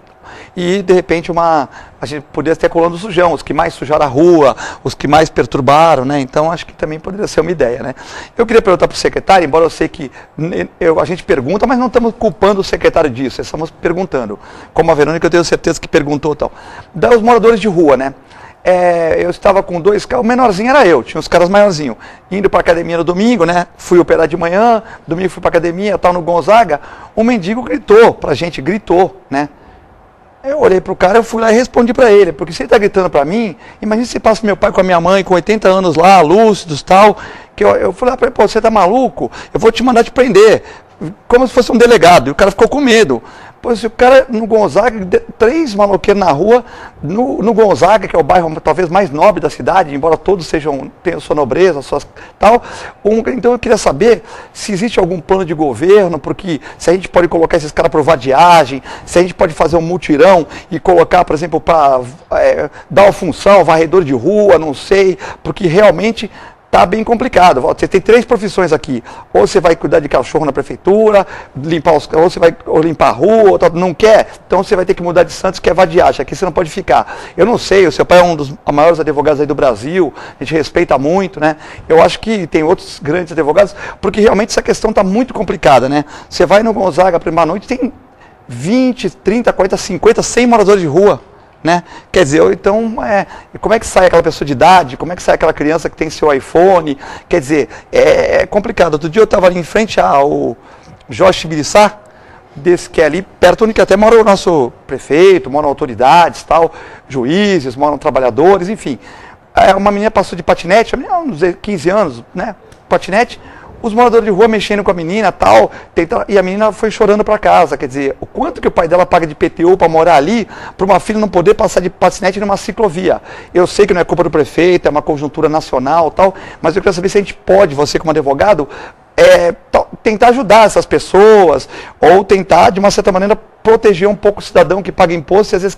e de repente a gente poderia ter a coluna do sujão, os que mais sujaram a rua, os que mais perturbaram, né? Então acho que também poderia ser uma ideia, né? Eu queria perguntar para o secretário, embora eu sei que a gente pergunta, mas não estamos culpando o secretário disso, estamos perguntando. Como a Verônica, eu tenho certeza que perguntou tal. Dos moradores de rua, né? Eu estava com 2 carros, o menorzinho era eu, tinha os caras maiorzinhos, indo para a academia no domingo, né? Fui operar de manhã, domingo fui para a academia, tal, no Gonzaga, um mendigo gritou pra gente, né? Eu olhei pro cara, eu fui lá e respondi para ele, porque se ele está gritando para mim, imagina se passa meu pai com a minha mãe, com 80 anos lá, lúcidos e tal, que eu falei para ele, pô, você tá maluco? Eu vou te mandar te prender, como se fosse um delegado, e o cara ficou com medo. Pois o cara no Gonzaga, 3 maloqueiros na rua, no Gonzaga, que é o bairro talvez mais nobre da cidade, embora todos tenham sua nobreza, tal. Então eu queria saber se existe algum plano de governo, porque se a gente pode colocar esses caras por vadiagem, se a gente pode fazer um mutirão e colocar, por exemplo, para dar uma função, varredor de rua, não sei, porque realmente... Está bem complicado. Você tem 3 profissões aqui. Ou você vai cuidar de cachorro na prefeitura, ou você vai limpar a rua, ou não quer, então você vai ter que mudar de Santos, que é vadiagem. Aqui você não pode ficar. Eu não sei, o seu pai é um dos maiores advogados aí do Brasil, a gente respeita muito, né? Eu acho que tem outros grandes advogados, porque realmente essa questão está muito complicada, né? Você vai no Gonzaga, primeira noite, tem 20, 30, 40, 50, 100 moradores de rua. Né? Quer dizer, então, como é que sai aquela pessoa de idade? Como é que sai aquela criança que tem seu iPhone? Quer dizer, é complicado. Outro dia eu estava ali em frente ao Jorge Chibiriçá, desse que é ali perto, onde até mora o nosso prefeito, moram autoridades, tal, juízes, moram trabalhadores, enfim. Uma menina passou de patinete, a menina uns 15 anos, né? Patinete. Os moradores de rua mexendo com a menina tal, e a menina foi chorando para casa. Quer dizer, o quanto que o pai dela paga de IPTU para morar ali, para uma filha não poder passar de patinete numa ciclovia. Eu sei que não é culpa do prefeito, é uma conjuntura nacional tal, mas eu quero saber se a gente pode, você como advogado, tentar ajudar essas pessoas, ou tentar, de uma certa maneira, proteger um pouco o cidadão que paga imposto e às vezes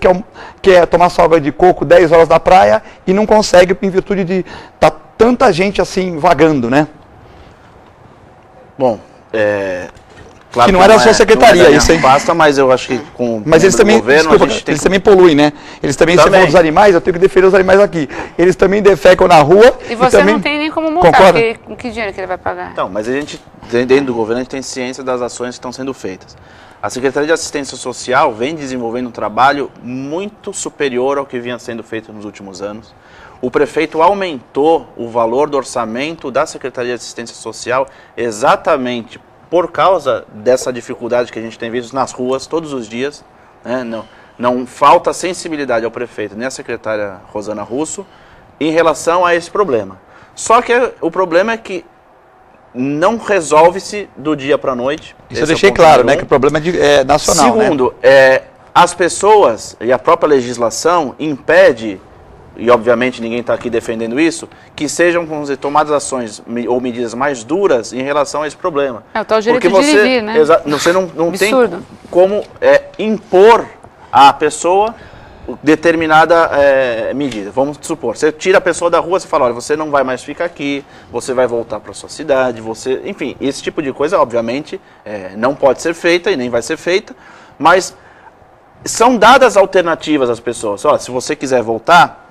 quer tomar sua água de coco 10 horas na praia e não consegue em virtude de tanta gente assim vagando, né? Bom, claro que não era a sua secretaria isso, hein? Basta, mas eu acho que com mas eles também, governo, desculpa, eles também poluem, né? Eles também, você falou dos animais, eu tenho que defender os animais aqui. Eles também defecam na rua. E você também... não tem nem como multar, porque com que dinheiro que ele vai pagar? Então, mas a gente, dentro do governo, a gente tem ciência das ações que estão sendo feitas. A Secretaria de Assistência Social vem desenvolvendo um trabalho muito superior ao que vinha sendo feito nos últimos anos. O prefeito aumentou o valor do orçamento da Secretaria de Assistência Social exatamente por causa dessa dificuldade que a gente tem visto nas ruas todos os dias. Né? Não falta sensibilidade ao prefeito nem à secretária Rosana Russo em relação a esse problema. Só que o problema é que não resolve-se do dia para a noite. Isso eu deixei claro, né, que o problema é nacional. Segundo, as pessoas e a própria legislação impede, e obviamente ninguém está aqui defendendo isso, que sejam, vamos dizer, tomadas ações ou medidas mais duras em relação a esse problema. É o tal direito porque de ir e vir, né? Você não tem Absurdo. como impor à pessoa determinada medida. Vamos supor, você tira a pessoa da rua, você fala, olha, você não vai mais ficar aqui, você vai voltar para sua cidade, enfim, esse tipo de coisa, obviamente, não pode ser feita e nem vai ser feita, mas são dadas alternativas às pessoas. Olha, se você quiser voltar,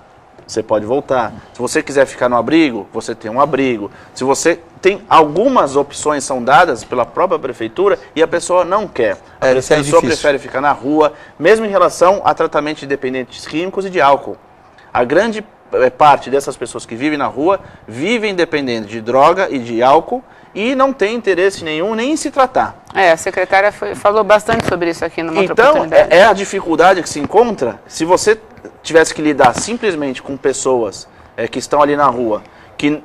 você pode voltar. Se você quiser ficar no abrigo, você tem um abrigo. Se você tem algumas opções são dadas pela própria prefeitura e a pessoa não quer. A pessoa prefere ficar na rua, mesmo em relação a tratamento de dependentes químicos e de álcool. A grande parte dessas pessoas que vivem na rua vivem dependendo de droga e de álcool e não tem interesse nenhum nem em se tratar. A secretária falou bastante sobre isso aqui numa outra oportunidade. Então, é a dificuldade que se encontra. Se você tivesse que lidar simplesmente com pessoas que estão ali na rua, que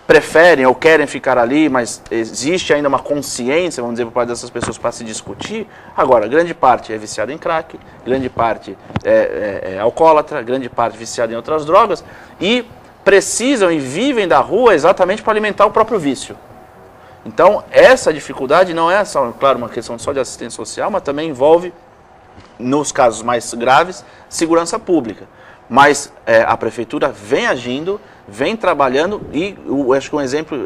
preferem ou querem ficar ali, mas existe ainda uma consciência, vamos dizer, por parte dessas pessoas para se discutir. Agora, grande parte é viciada em crack, grande parte é alcoólatra, grande parte viciada em outras drogas e precisam e vivem da rua exatamente para alimentar o próprio vício. Então, essa dificuldade não é só, claro, uma questão só de assistência social, mas também envolve, nos casos mais graves, segurança pública. Mas a prefeitura vem agindo, vem trabalhando e eu acho que um exemplo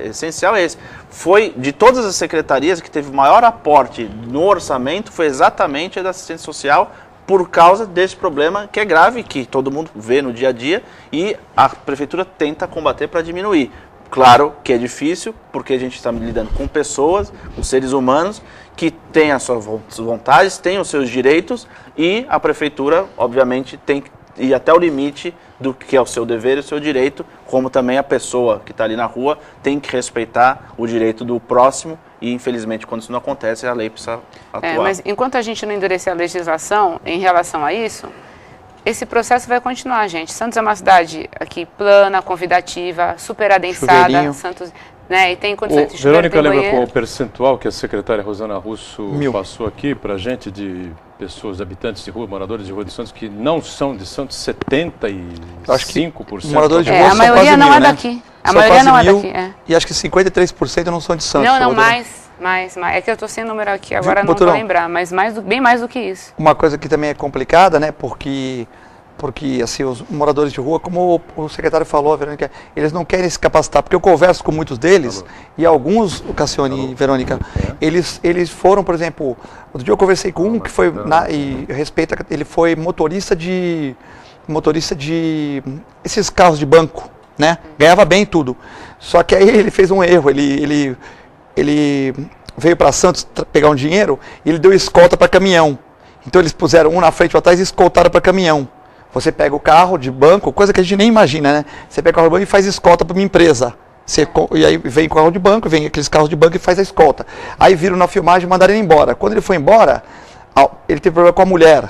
essencial é esse. Foi de todas as secretarias que teve o maior aporte no orçamento, foi exatamente a da assistência social por causa desse problema que é grave, que todo mundo vê no dia a dia e a prefeitura tenta combater para diminuir. Claro que é difícil, porque a gente está lidando com pessoas, com seres humanos, que têm as suas vontades, têm os seus direitos, e a prefeitura, obviamente, tem que ir até o limite do que é o seu dever e o seu direito, como também a pessoa que está ali na rua tem que respeitar o direito do próximo, e infelizmente quando isso não acontece, a lei precisa atuar. Mas enquanto a gente não endurecer a legislação em relação a isso, esse processo vai continuar, gente. Santos é uma cidade aqui plana, convidativa, super adensada. Santos, né, e tem condições de chuveiro, Verônica, lembra banheiro. qual o percentual que a secretária Rosana Russo passou aqui para a gente de pessoas, habitantes de rua, moradores de rua de Santos, que não são de Santos, 75%? Moradores de rua a maioria são não quase é mil, daqui. Né? A maioria não é daqui. E acho que 53% não são de Santos. Não, mais. É que eu estou sem número aqui, agora não vou lembrar, mas bem mais do que isso. Uma coisa que também é complicada, né, porque assim, os moradores de rua, como o secretário falou, Verônica, eles não querem se capacitar, porque eu converso com muitos deles, e alguns, o Cassione e Verônica, eles foram, por exemplo, outro dia eu conversei com um que foi, ele foi motorista de esses carros de banco, né, ganhava bem e tudo, só que aí ele fez um erro, ele veio para Santos pegar um dinheiro e ele deu escolta para caminhão. Então eles puseram um na frente e atrás e escoltaram para caminhão. Você pega o carro de banco, coisa que a gente nem imagina, né? Você pega o carro de banco e faz escolta para uma empresa. E aí vem o carro de banco, vem aqueles carros de banco e faz a escolta. Aí viram na filmagem e mandaram ele embora. Quando ele foi embora, ele teve problema com a mulher.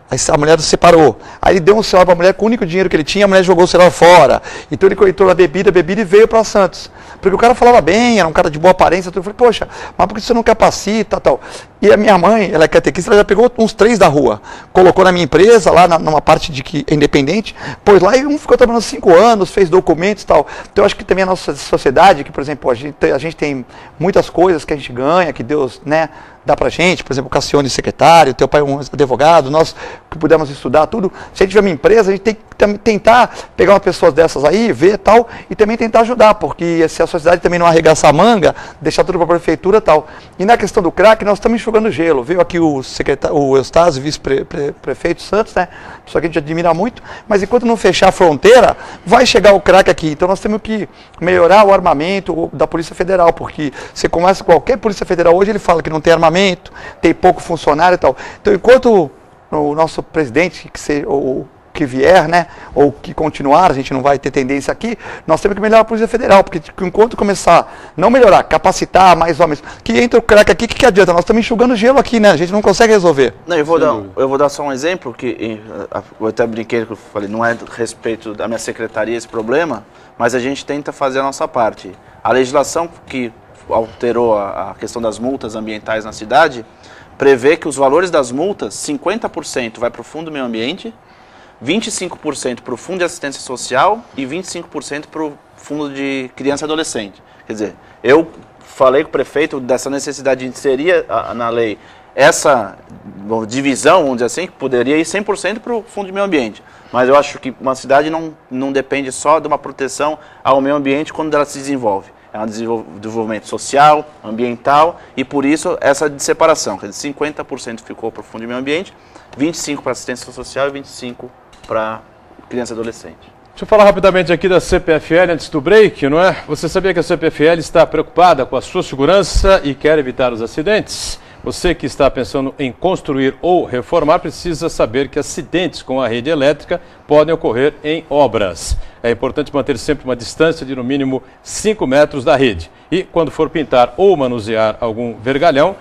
Aí a mulher se separou. Aí ele deu um celular para a mulher com o único dinheiro que ele tinha, a mulher jogou o celular fora. Então ele entrou na bebida e veio para Santos. Porque o cara falava bem, era um cara de boa aparência. Eu falei, poxa, mas por que você não capacita tal? E a minha mãe, ela é catequista, ela já pegou uns 3 da rua. Colocou na minha empresa, lá numa parte de que é independente, pôs lá e um ficou trabalhando 5 anos, fez documentos e tal. Então eu acho que também a nossa sociedade, que por exemplo, a gente tem muitas coisas que a gente ganha, que Deus, né, dá pra gente, por exemplo, o Cassione secretário, teu pai um advogado, nós que pudemos estudar tudo. Se a gente tiver uma empresa, a gente tem que tentar pegar uma pessoa dessas aí, ver tal, e também tentar ajudar, porque se a sociedade também não arregaçar a manga, deixar tudo para a prefeitura tal. E na questão do crack, nós estamos enxugando gelo. Veio aqui o Eustácio, vice-prefeito Santos, né? Pessoa que a gente admira muito, mas enquanto não fechar a fronteira, vai chegar o crack aqui. Então nós temos que melhorar o armamento da Polícia Federal, porque você começa qualquer Polícia Federal hoje, ele fala que não tem armamento, tem pouco funcionário e tal. Então enquanto o nosso presidente, que vier, né, ou que continuar, a gente não vai ter tendência aqui, nós temos que melhorar a Polícia Federal, porque enquanto começar, não melhorar, capacitar mais homens, que entra o crack aqui, que adianta? Nós estamos enxugando gelo aqui, né, a gente não consegue resolver. Não, eu vou dar só um exemplo, que eu até brinquei, que eu falei, não é a respeito da minha secretaria esse problema, mas a gente tenta fazer a nossa parte. A legislação que alterou a questão das multas ambientais na cidade, prevê que os valores das multas, 50% vai para o Fundo do Meio Ambiente, 25% para o Fundo de Assistência Social e 25% para o Fundo de Criança e Adolescente. Quer dizer, eu falei com o prefeito dessa necessidade de inserir na lei essa divisão, vamos dizer assim, que poderia ir 100% para o Fundo de Meio Ambiente. Mas eu acho que uma cidade não depende só de uma proteção ao meio ambiente quando ela se desenvolve. É um desenvolvimento social, ambiental e, por isso, essa separação. Quer dizer, 50% ficou para o Fundo de Meio Ambiente, 25% para assistência social e 25% para criança e adolescente. Deixa eu falar rapidamente aqui da CPFL antes do break, não é? Você sabia que a CPFL está preocupada com a sua segurança e quer evitar os acidentes? Você que está pensando em construir ou reformar precisa saber que acidentes com a rede elétrica podem ocorrer em obras. É importante manter sempre uma distância de no mínimo 5 metros da rede. E quando for pintar ou manusear algum vergalhão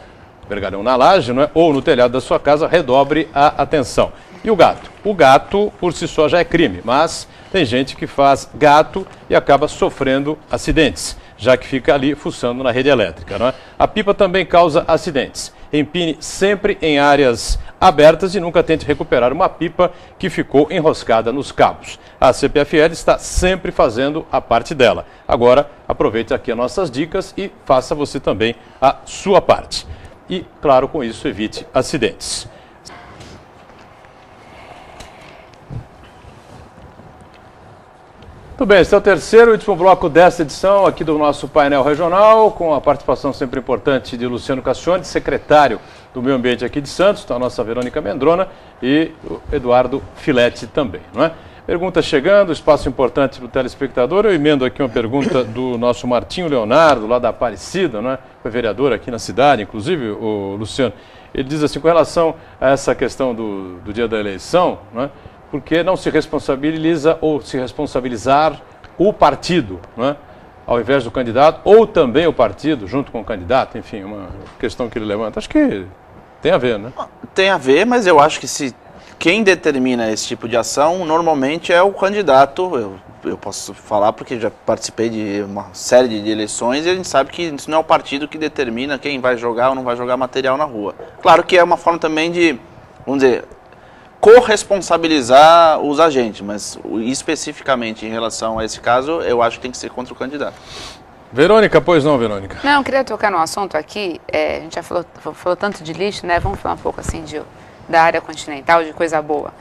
na laje, não é? Ou no telhado da sua casa, redobre a atenção. E o gato? O gato por si só já é crime, mas tem gente que faz gato e acaba sofrendo acidentes, já que fica ali fuçando na rede elétrica, não é? A pipa também causa acidentes. Empine sempre em áreas abertas e nunca tente recuperar uma pipa que ficou enroscada nos cabos. A CPFL está sempre fazendo a parte dela. Agora, aproveite aqui as nossas dicas e faça você também a sua parte. E, claro, com isso, evite acidentes. Muito bem, esse é o terceiro e último bloco desta edição aqui do nosso painel regional, com a participação sempre importante de Luciano Cassione, secretário do Meio Ambiente aqui de Santos, a nossa Verônica Mendrona e o Eduardo Filetti também, não é? Pergunta chegando, espaço importante para o telespectador. Eu emendo aqui uma pergunta do nosso Martinho Leonardo, lá da Aparecida, não é? Foi vereador aqui na cidade, inclusive, o Luciano. Ele diz assim, com relação a essa questão do dia da eleição, não é? Porque não se responsabiliza ou se responsabilizar o partido, não é? Ao invés do candidato, ou também o partido junto com o candidato, enfim, uma questão que ele levanta. Acho que tem a ver, né? Tem a ver, mas eu acho que quem determina esse tipo de ação normalmente é o candidato. Eu posso falar porque já participei de uma série de eleições e a gente sabe que isso não é o partido que determina quem vai jogar ou não vai jogar material na rua. Claro que é uma forma também de, vamos dizer, corresponsabilizar os agentes, mas especificamente em relação a esse caso, eu acho que tem que ser contra o candidato. Verônica, pois não, Verônica? Não, eu queria tocar num assunto aqui, a gente já falou tanto de lixo, né? Vamos falar um pouco assim da área continental, de coisa boa.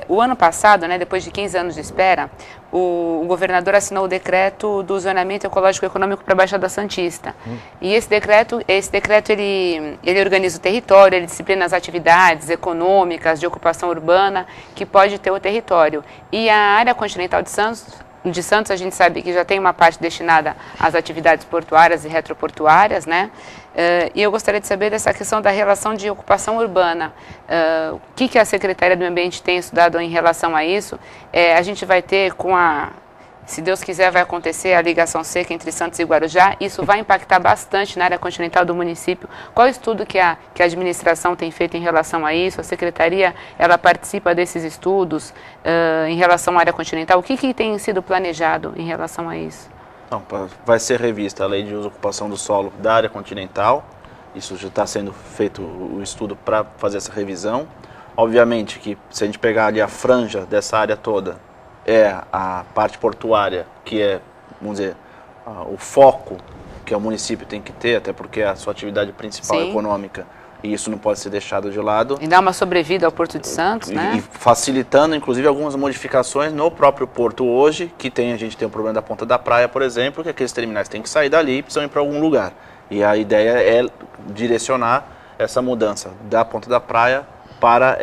O ano passado, né, depois de 15 anos de espera, o governador assinou o decreto do zoneamento ecológico e econômico para a Baixada Santista. E esse decreto ele organiza o território, ele disciplina as atividades econômicas de ocupação urbana que pode ter o território. E a área continental de Santos, a gente sabe que já tem uma parte destinada às atividades portuárias e retroportuárias, né? E eu gostaria de saber dessa questão da relação de ocupação urbana. O que a Secretaria do Meio Ambiente tem estudado em relação a isso? A gente vai ter se Deus quiser, vai acontecer a ligação seca entre Santos e Guarujá. Isso vai impactar bastante na área continental do município. Qual o estudo que a administração tem feito em relação a isso? A Secretaria, ela participa desses estudos em relação à área continental? O que tem sido planejado em relação a isso? Não, vai ser revista a lei de uso e ocupação do solo da área continental. Isso já está sendo feito o estudo para fazer essa revisão. Obviamente que se a gente pegar ali a franja dessa área toda, é a parte portuária, que é, vamos dizer, o foco que o município tem que ter, até porque é a sua atividade principal econômica, e isso não pode ser deixado de lado. E dar uma sobrevida ao Porto de Santos, né? E facilitando, inclusive, algumas modificações no próprio porto hoje, que a gente tem o problema da ponta da praia, por exemplo, que aqueles terminais têm que sair dali e precisam ir para algum lugar. E a ideia é direcionar essa mudança da ponta da praia para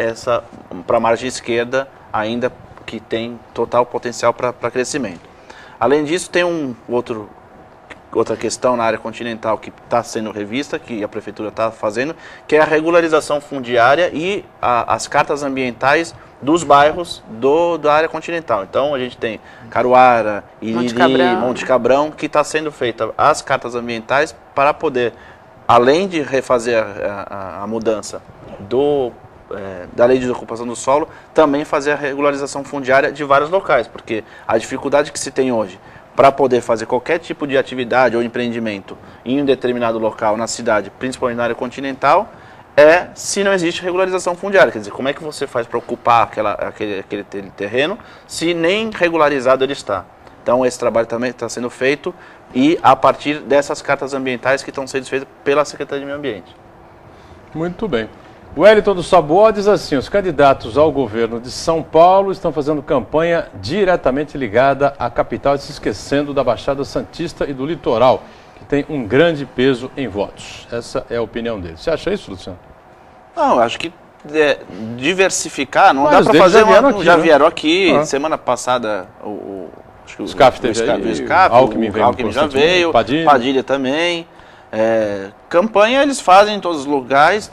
a margem esquerda, ainda que tem total potencial para crescimento. Além disso, tem outra questão na área continental que está sendo revista, que a Prefeitura está fazendo, que é a regularização fundiária e as cartas ambientais dos bairros da área continental. Então, a gente tem Caruara, Iriri, Monte Cabrão, que está sendo feita as cartas ambientais para poder, além de refazer a mudança da lei de ocupação do solo, também fazer a regularização fundiária de vários locais, porque a dificuldade que se tem hoje para poder fazer qualquer tipo de atividade ou empreendimento em um determinado local na cidade, principalmente na área continental, se não existe regularização fundiária. Quer dizer, como é que você faz para ocupar aquele terreno se nem regularizado ele está? Então, esse trabalho também está sendo feito e a partir dessas cartas ambientais que estão sendo feitas pela Secretaria de Meio Ambiente. Muito bem. O Wellington do Saboa diz assim: os candidatos ao governo de São Paulo estão fazendo campanha diretamente ligada à capital, se esquecendo da Baixada Santista e do litoral, que tem um grande peso em votos. Essa é a opinião dele. Você acha isso, Luciano? Não, eu acho que diversificar, não Mas dá para fazer já né? vieram aqui, semana passada o SCAF teve aí, o Alckmin já veio, Padilha também. Campanha eles fazem em todos os lugares,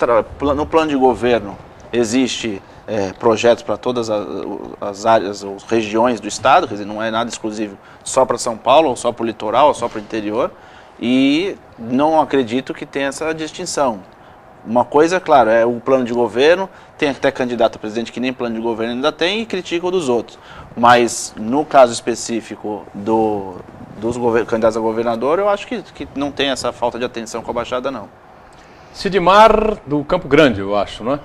no plano de governo existe projetos para todas as áreas ou regiões do estado, quer dizer, não é nada exclusivo só para São Paulo, ou só para o litoral, ou só para o interior, e não acredito que tenha essa distinção. Uma coisa, claro, é o plano de governo, tem até candidato a presidente que nem plano de governo ainda tem e critica o dos outros. Mas no caso específico dos candidatos a governador, eu acho que não tem essa falta de atenção com a Baixada, não. Sidmar do Campo Grande, eu acho, não é?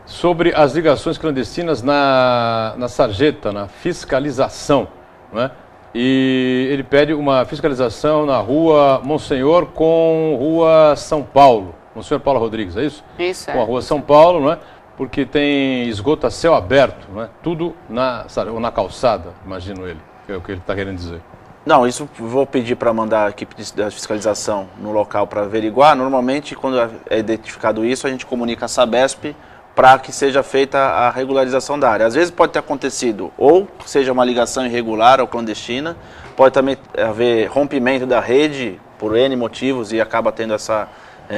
Sobre as ligações clandestinas na sarjeta, na fiscalização, não é? E ele pede uma fiscalização na rua Monsenhor com rua São Paulo. Monsenhor Paulo Rodrigues, é isso? Isso, com a rua São Paulo, não é? Porque tem esgoto a céu aberto, não é? Tudo na calçada, imagino ele, que é o que ele está querendo dizer. Não, isso vou pedir para mandar a equipe de fiscalização no local para averiguar. Normalmente, quando é identificado isso, a gente comunica a Sabesp para que seja feita a regularização da área. Às vezes pode ter acontecido, ou seja uma ligação irregular ou clandestina, pode também haver rompimento da rede por N motivos e acaba tendo essa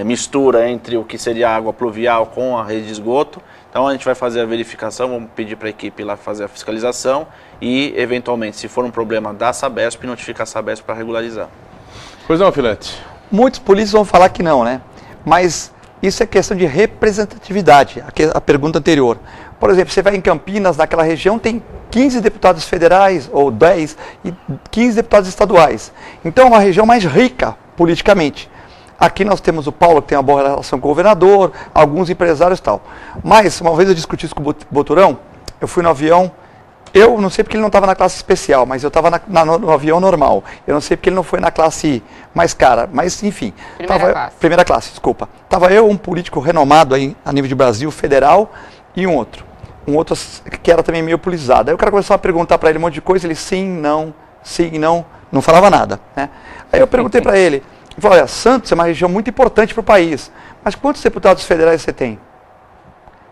mistura entre o que seria a água pluvial com a rede de esgoto. Então a gente vai fazer a verificação, vamos pedir para a equipe lá fazer a fiscalização e, eventualmente, se for um problema da Sabesp, notificar a Sabesp para regularizar. Pois não, Filete? Muitos políticos vão falar que não, né? Mas isso é questão de representatividade, a pergunta anterior. Por exemplo, você vai em Campinas, naquela região, tem 15 deputados federais, ou 10, e 15 deputados estaduais. Então é uma região mais rica politicamente. Aqui nós temos o Paulo, que tem uma boa relação com o governador, alguns empresários e tal. Mas, uma vez eu discuti isso com o Boturão, eu fui no avião, eu não sei porque ele não estava na classe especial, mas eu estava no avião normal. Eu não sei porque ele não foi na classe mais cara, mas enfim. Primeira classe, desculpa. Estava eu, um político renomado aí, a nível de Brasil, federal, e um outro que era também meio politizado. Aí o cara começou a perguntar para ele um monte de coisa, ele sim, não, não falava nada, né? Aí eu perguntei para ele, falei, olha, Santos é uma região muito importante para o país, mas quantos deputados federais você tem?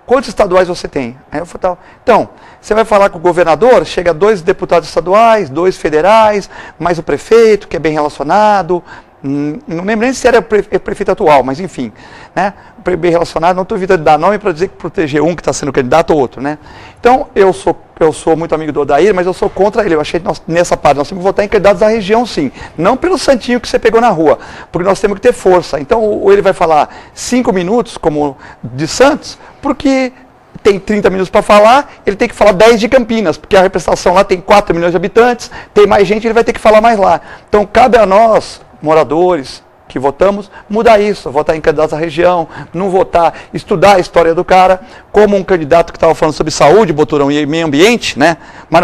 Quantos estaduais você tem? Aí eu falei, então, você vai falar com o governador, chega 2 deputados estaduais, 2 federais, mais o prefeito, que é bem relacionado, não lembro nem se era o prefeito atual, mas enfim, né? Bem relacionado, não estou evitando dar nome para dizer que proteger um que está sendo candidato ou outro, né? Então, eu sou muito amigo do Odair, mas eu sou contra ele. Eu achei que nessa parte nós temos que votar em candidatos da região, sim. Não pelo santinho que você pegou na rua, porque nós temos que ter força. Então, ou ele vai falar 5 minutos, como de Santos, porque tem 30 minutos para falar, ele tem que falar 10 de Campinas, porque a representação lá tem 4 milhões de habitantes, tem mais gente, ele vai ter que falar mais lá. Então, cabe a nós, moradores que votamos, mudar isso, votar em candidatos da região, não votar, estudar a história do cara, como um candidato que estava falando sobre saúde, Boturão, e meio ambiente, né? Mas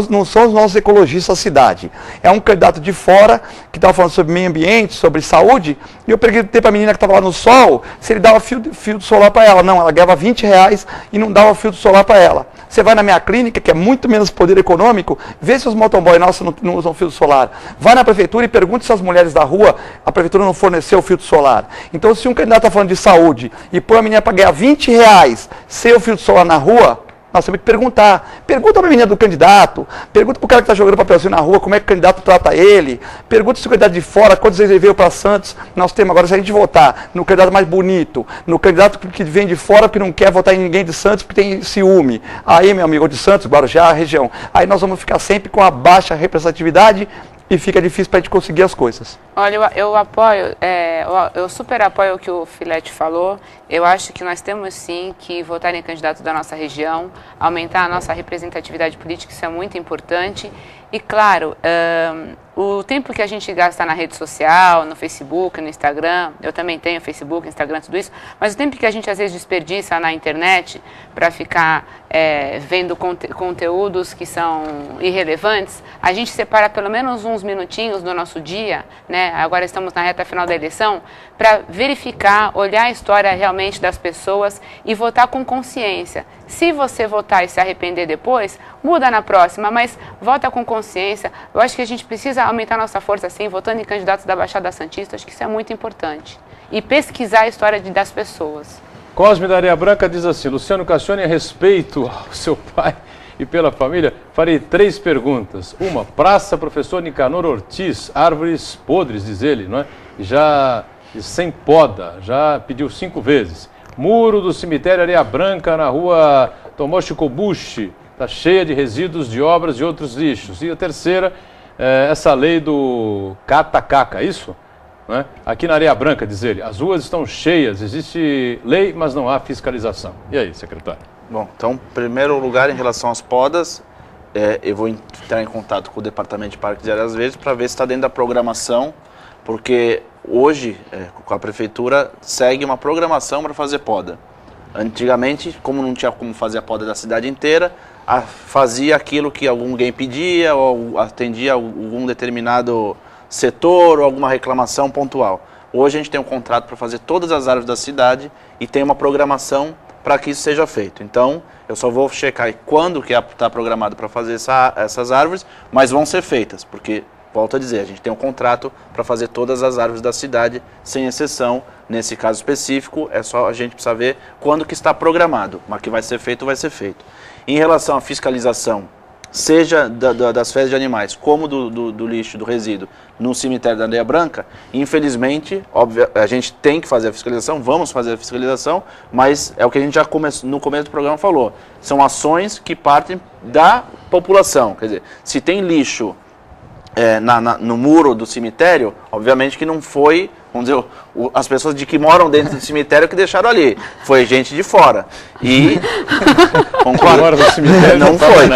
não são os nossos ecologistas da cidade. É um candidato de fora que estava falando sobre meio ambiente, sobre saúde, e eu perguntei para a menina que estava lá no sol se ele dava fio solar para ela. Não, ela ganhava R$20 e não dava fio solar para ela. Você vai na minha clínica, que é muito menos poder econômico, vê se os motoboys nossos não usam fio solar. Vai na prefeitura e pergunte se as mulheres da rua, a prefeitura não forneceu fio solar. Então, se um candidato está falando de saúde e põe a menina para ganhar R$20 sem o fio solar na rua, nós temos que perguntar. Pergunta para a menina do candidato, pergunta para o cara que está jogando papelzinho na rua, como é que o candidato trata ele, pergunta se o candidato de fora, quantas vezes ele veio para Santos. Nós temos agora, se a gente votar no candidato mais bonito, no candidato que vem de fora porque não quer votar em ninguém de Santos porque tem ciúme, aí, meu amigo, de Santos, Guarujá, a região, aí nós vamos ficar sempre com a baixa representatividade e fica difícil para a gente conseguir as coisas. Olha, eu apoio, eu super apoio o que o Filete falou. Eu acho que nós temos sim que votar em candidato da nossa região, aumentar a nossa representatividade política, isso é muito importante. E claro, o tempo que a gente gasta na rede social, no Facebook, no Instagram, eu também tenho Facebook, Instagram, tudo isso, mas o tempo que a gente às vezes desperdiça na internet para ficar vendo conteúdos que são irrelevantes, a gente separa pelo menos uns minutinhos do nosso dia, né? Agora estamos na reta final da eleição, para verificar, olhar a história realmente das pessoas e votar com consciência. Se você votar e se arrepender depois, muda na próxima, mas vota com consciência. Eu acho que a gente precisa aumentar nossa força, sim, votando em candidatos da Baixada Santista. Acho que isso é muito importante. E pesquisar a história das pessoas. Cosme da Areia Branca diz assim: Luciano Cassione, a respeito ao seu pai e pela família, farei 3 perguntas. Uma, Praça Professor Nicanor Ortiz, árvores podres, diz ele, não é? Já sem poda, já pediu 5 vezes. Muro do cemitério Areia Branca, na rua Tomoshi Kobushi, está cheia de resíduos de obras e outros lixos. E a terceira, essa lei do Cata-Caca, isso? Não é? Aqui na Areia Branca, diz ele, as ruas estão cheias, existe lei, mas não há fiscalização. E aí, secretário? Bom, então, em primeiro lugar, em relação às podas, eu vou entrar em contato com o Departamento de Parques e Áreas Verdes para ver se está dentro da programação, porque hoje, com a Prefeitura, segue uma programação para fazer poda. Antigamente, como não tinha como fazer a poda da cidade inteira, fazia aquilo que alguém pedia ou atendia algum determinado setor ou alguma reclamação pontual. Hoje a gente tem um contrato para fazer todas as árvores da cidade e tem uma programação para que isso seja feito. Então, eu só vou checar quando que está programado para fazer essas árvores, mas vão ser feitas, porque, volto a dizer, a gente tem um contrato para fazer todas as árvores da cidade, sem exceção. Nesse caso específico, é só a gente precisa ver quando que está programado, mas que vai ser feito, vai ser feito. Em relação à fiscalização, seja das fezes de animais, como do lixo, do resíduo, no cemitério da Areia Branca, infelizmente, a gente tem que fazer a fiscalização, vamos fazer a fiscalização, mas é o que a gente já no começo do programa falou, são ações que partem da população. Quer dizer, se tem lixo no muro do cemitério, obviamente que não foi, vamos dizer, as pessoas que moram dentro do cemitério que deixaram ali, foi gente de fora. E Fora do cemitério não foi,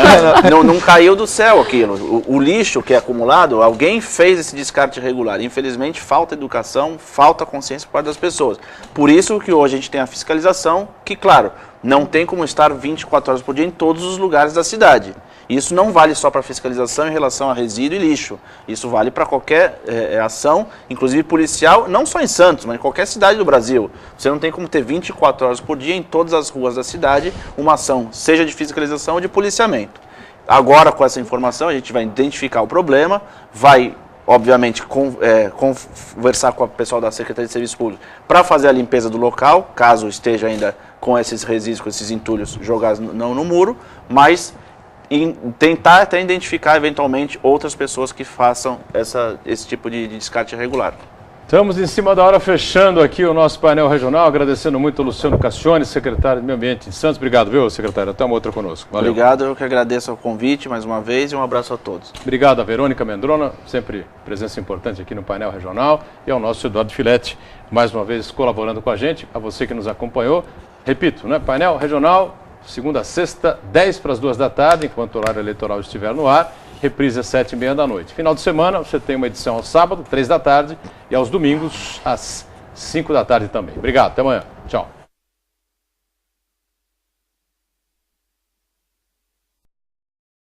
não caiu do céu aquilo. O lixo que é acumulado, alguém fez esse descarte irregular. Infelizmente, falta educação, falta consciência por parte das pessoas. Por isso que hoje a gente tem a fiscalização, que, claro, não tem como estar 24 horas por dia em todos os lugares da cidade. Isso não vale só para fiscalização em relação a resíduo e lixo. Isso vale para qualquer ação, inclusive policial, não só em Santos, mas em qualquer cidade do Brasil. Você não tem como ter 24 horas por dia em todas as ruas da cidade uma ação, seja de fiscalização ou de policiamento. Agora, com essa informação, a gente vai identificar o problema, vai, obviamente, conversar com o pessoal da Secretaria de Serviço Público para fazer a limpeza do local, caso esteja ainda com esses resíduos, com esses entulhos jogados no muro, mas tentar até identificar eventualmente outras pessoas que façam esse tipo de descarte irregular. Estamos em cima da hora, fechando aqui o nosso painel regional, agradecendo muito ao Luciano Cassione, secretário de Meio Ambiente em Santos. Obrigado, viu, secretário? Até uma outra conosco. Valeu. Obrigado, eu que agradeço o convite mais uma vez e um abraço a todos. Obrigado a Verônica Mendrona, sempre presença importante aqui no painel regional, e ao nosso Eduardo Filete, mais uma vez colaborando com a gente, a você que nos acompanhou. Repito, né? Painel regional, segunda a sexta, 10 para as 2 da tarde, enquanto o horário eleitoral estiver no ar. Reprise às 7h30 da noite. Final de semana, você tem uma edição ao sábado, 3 da tarde, e aos domingos, às 5 da tarde também. Obrigado, até amanhã. Tchau.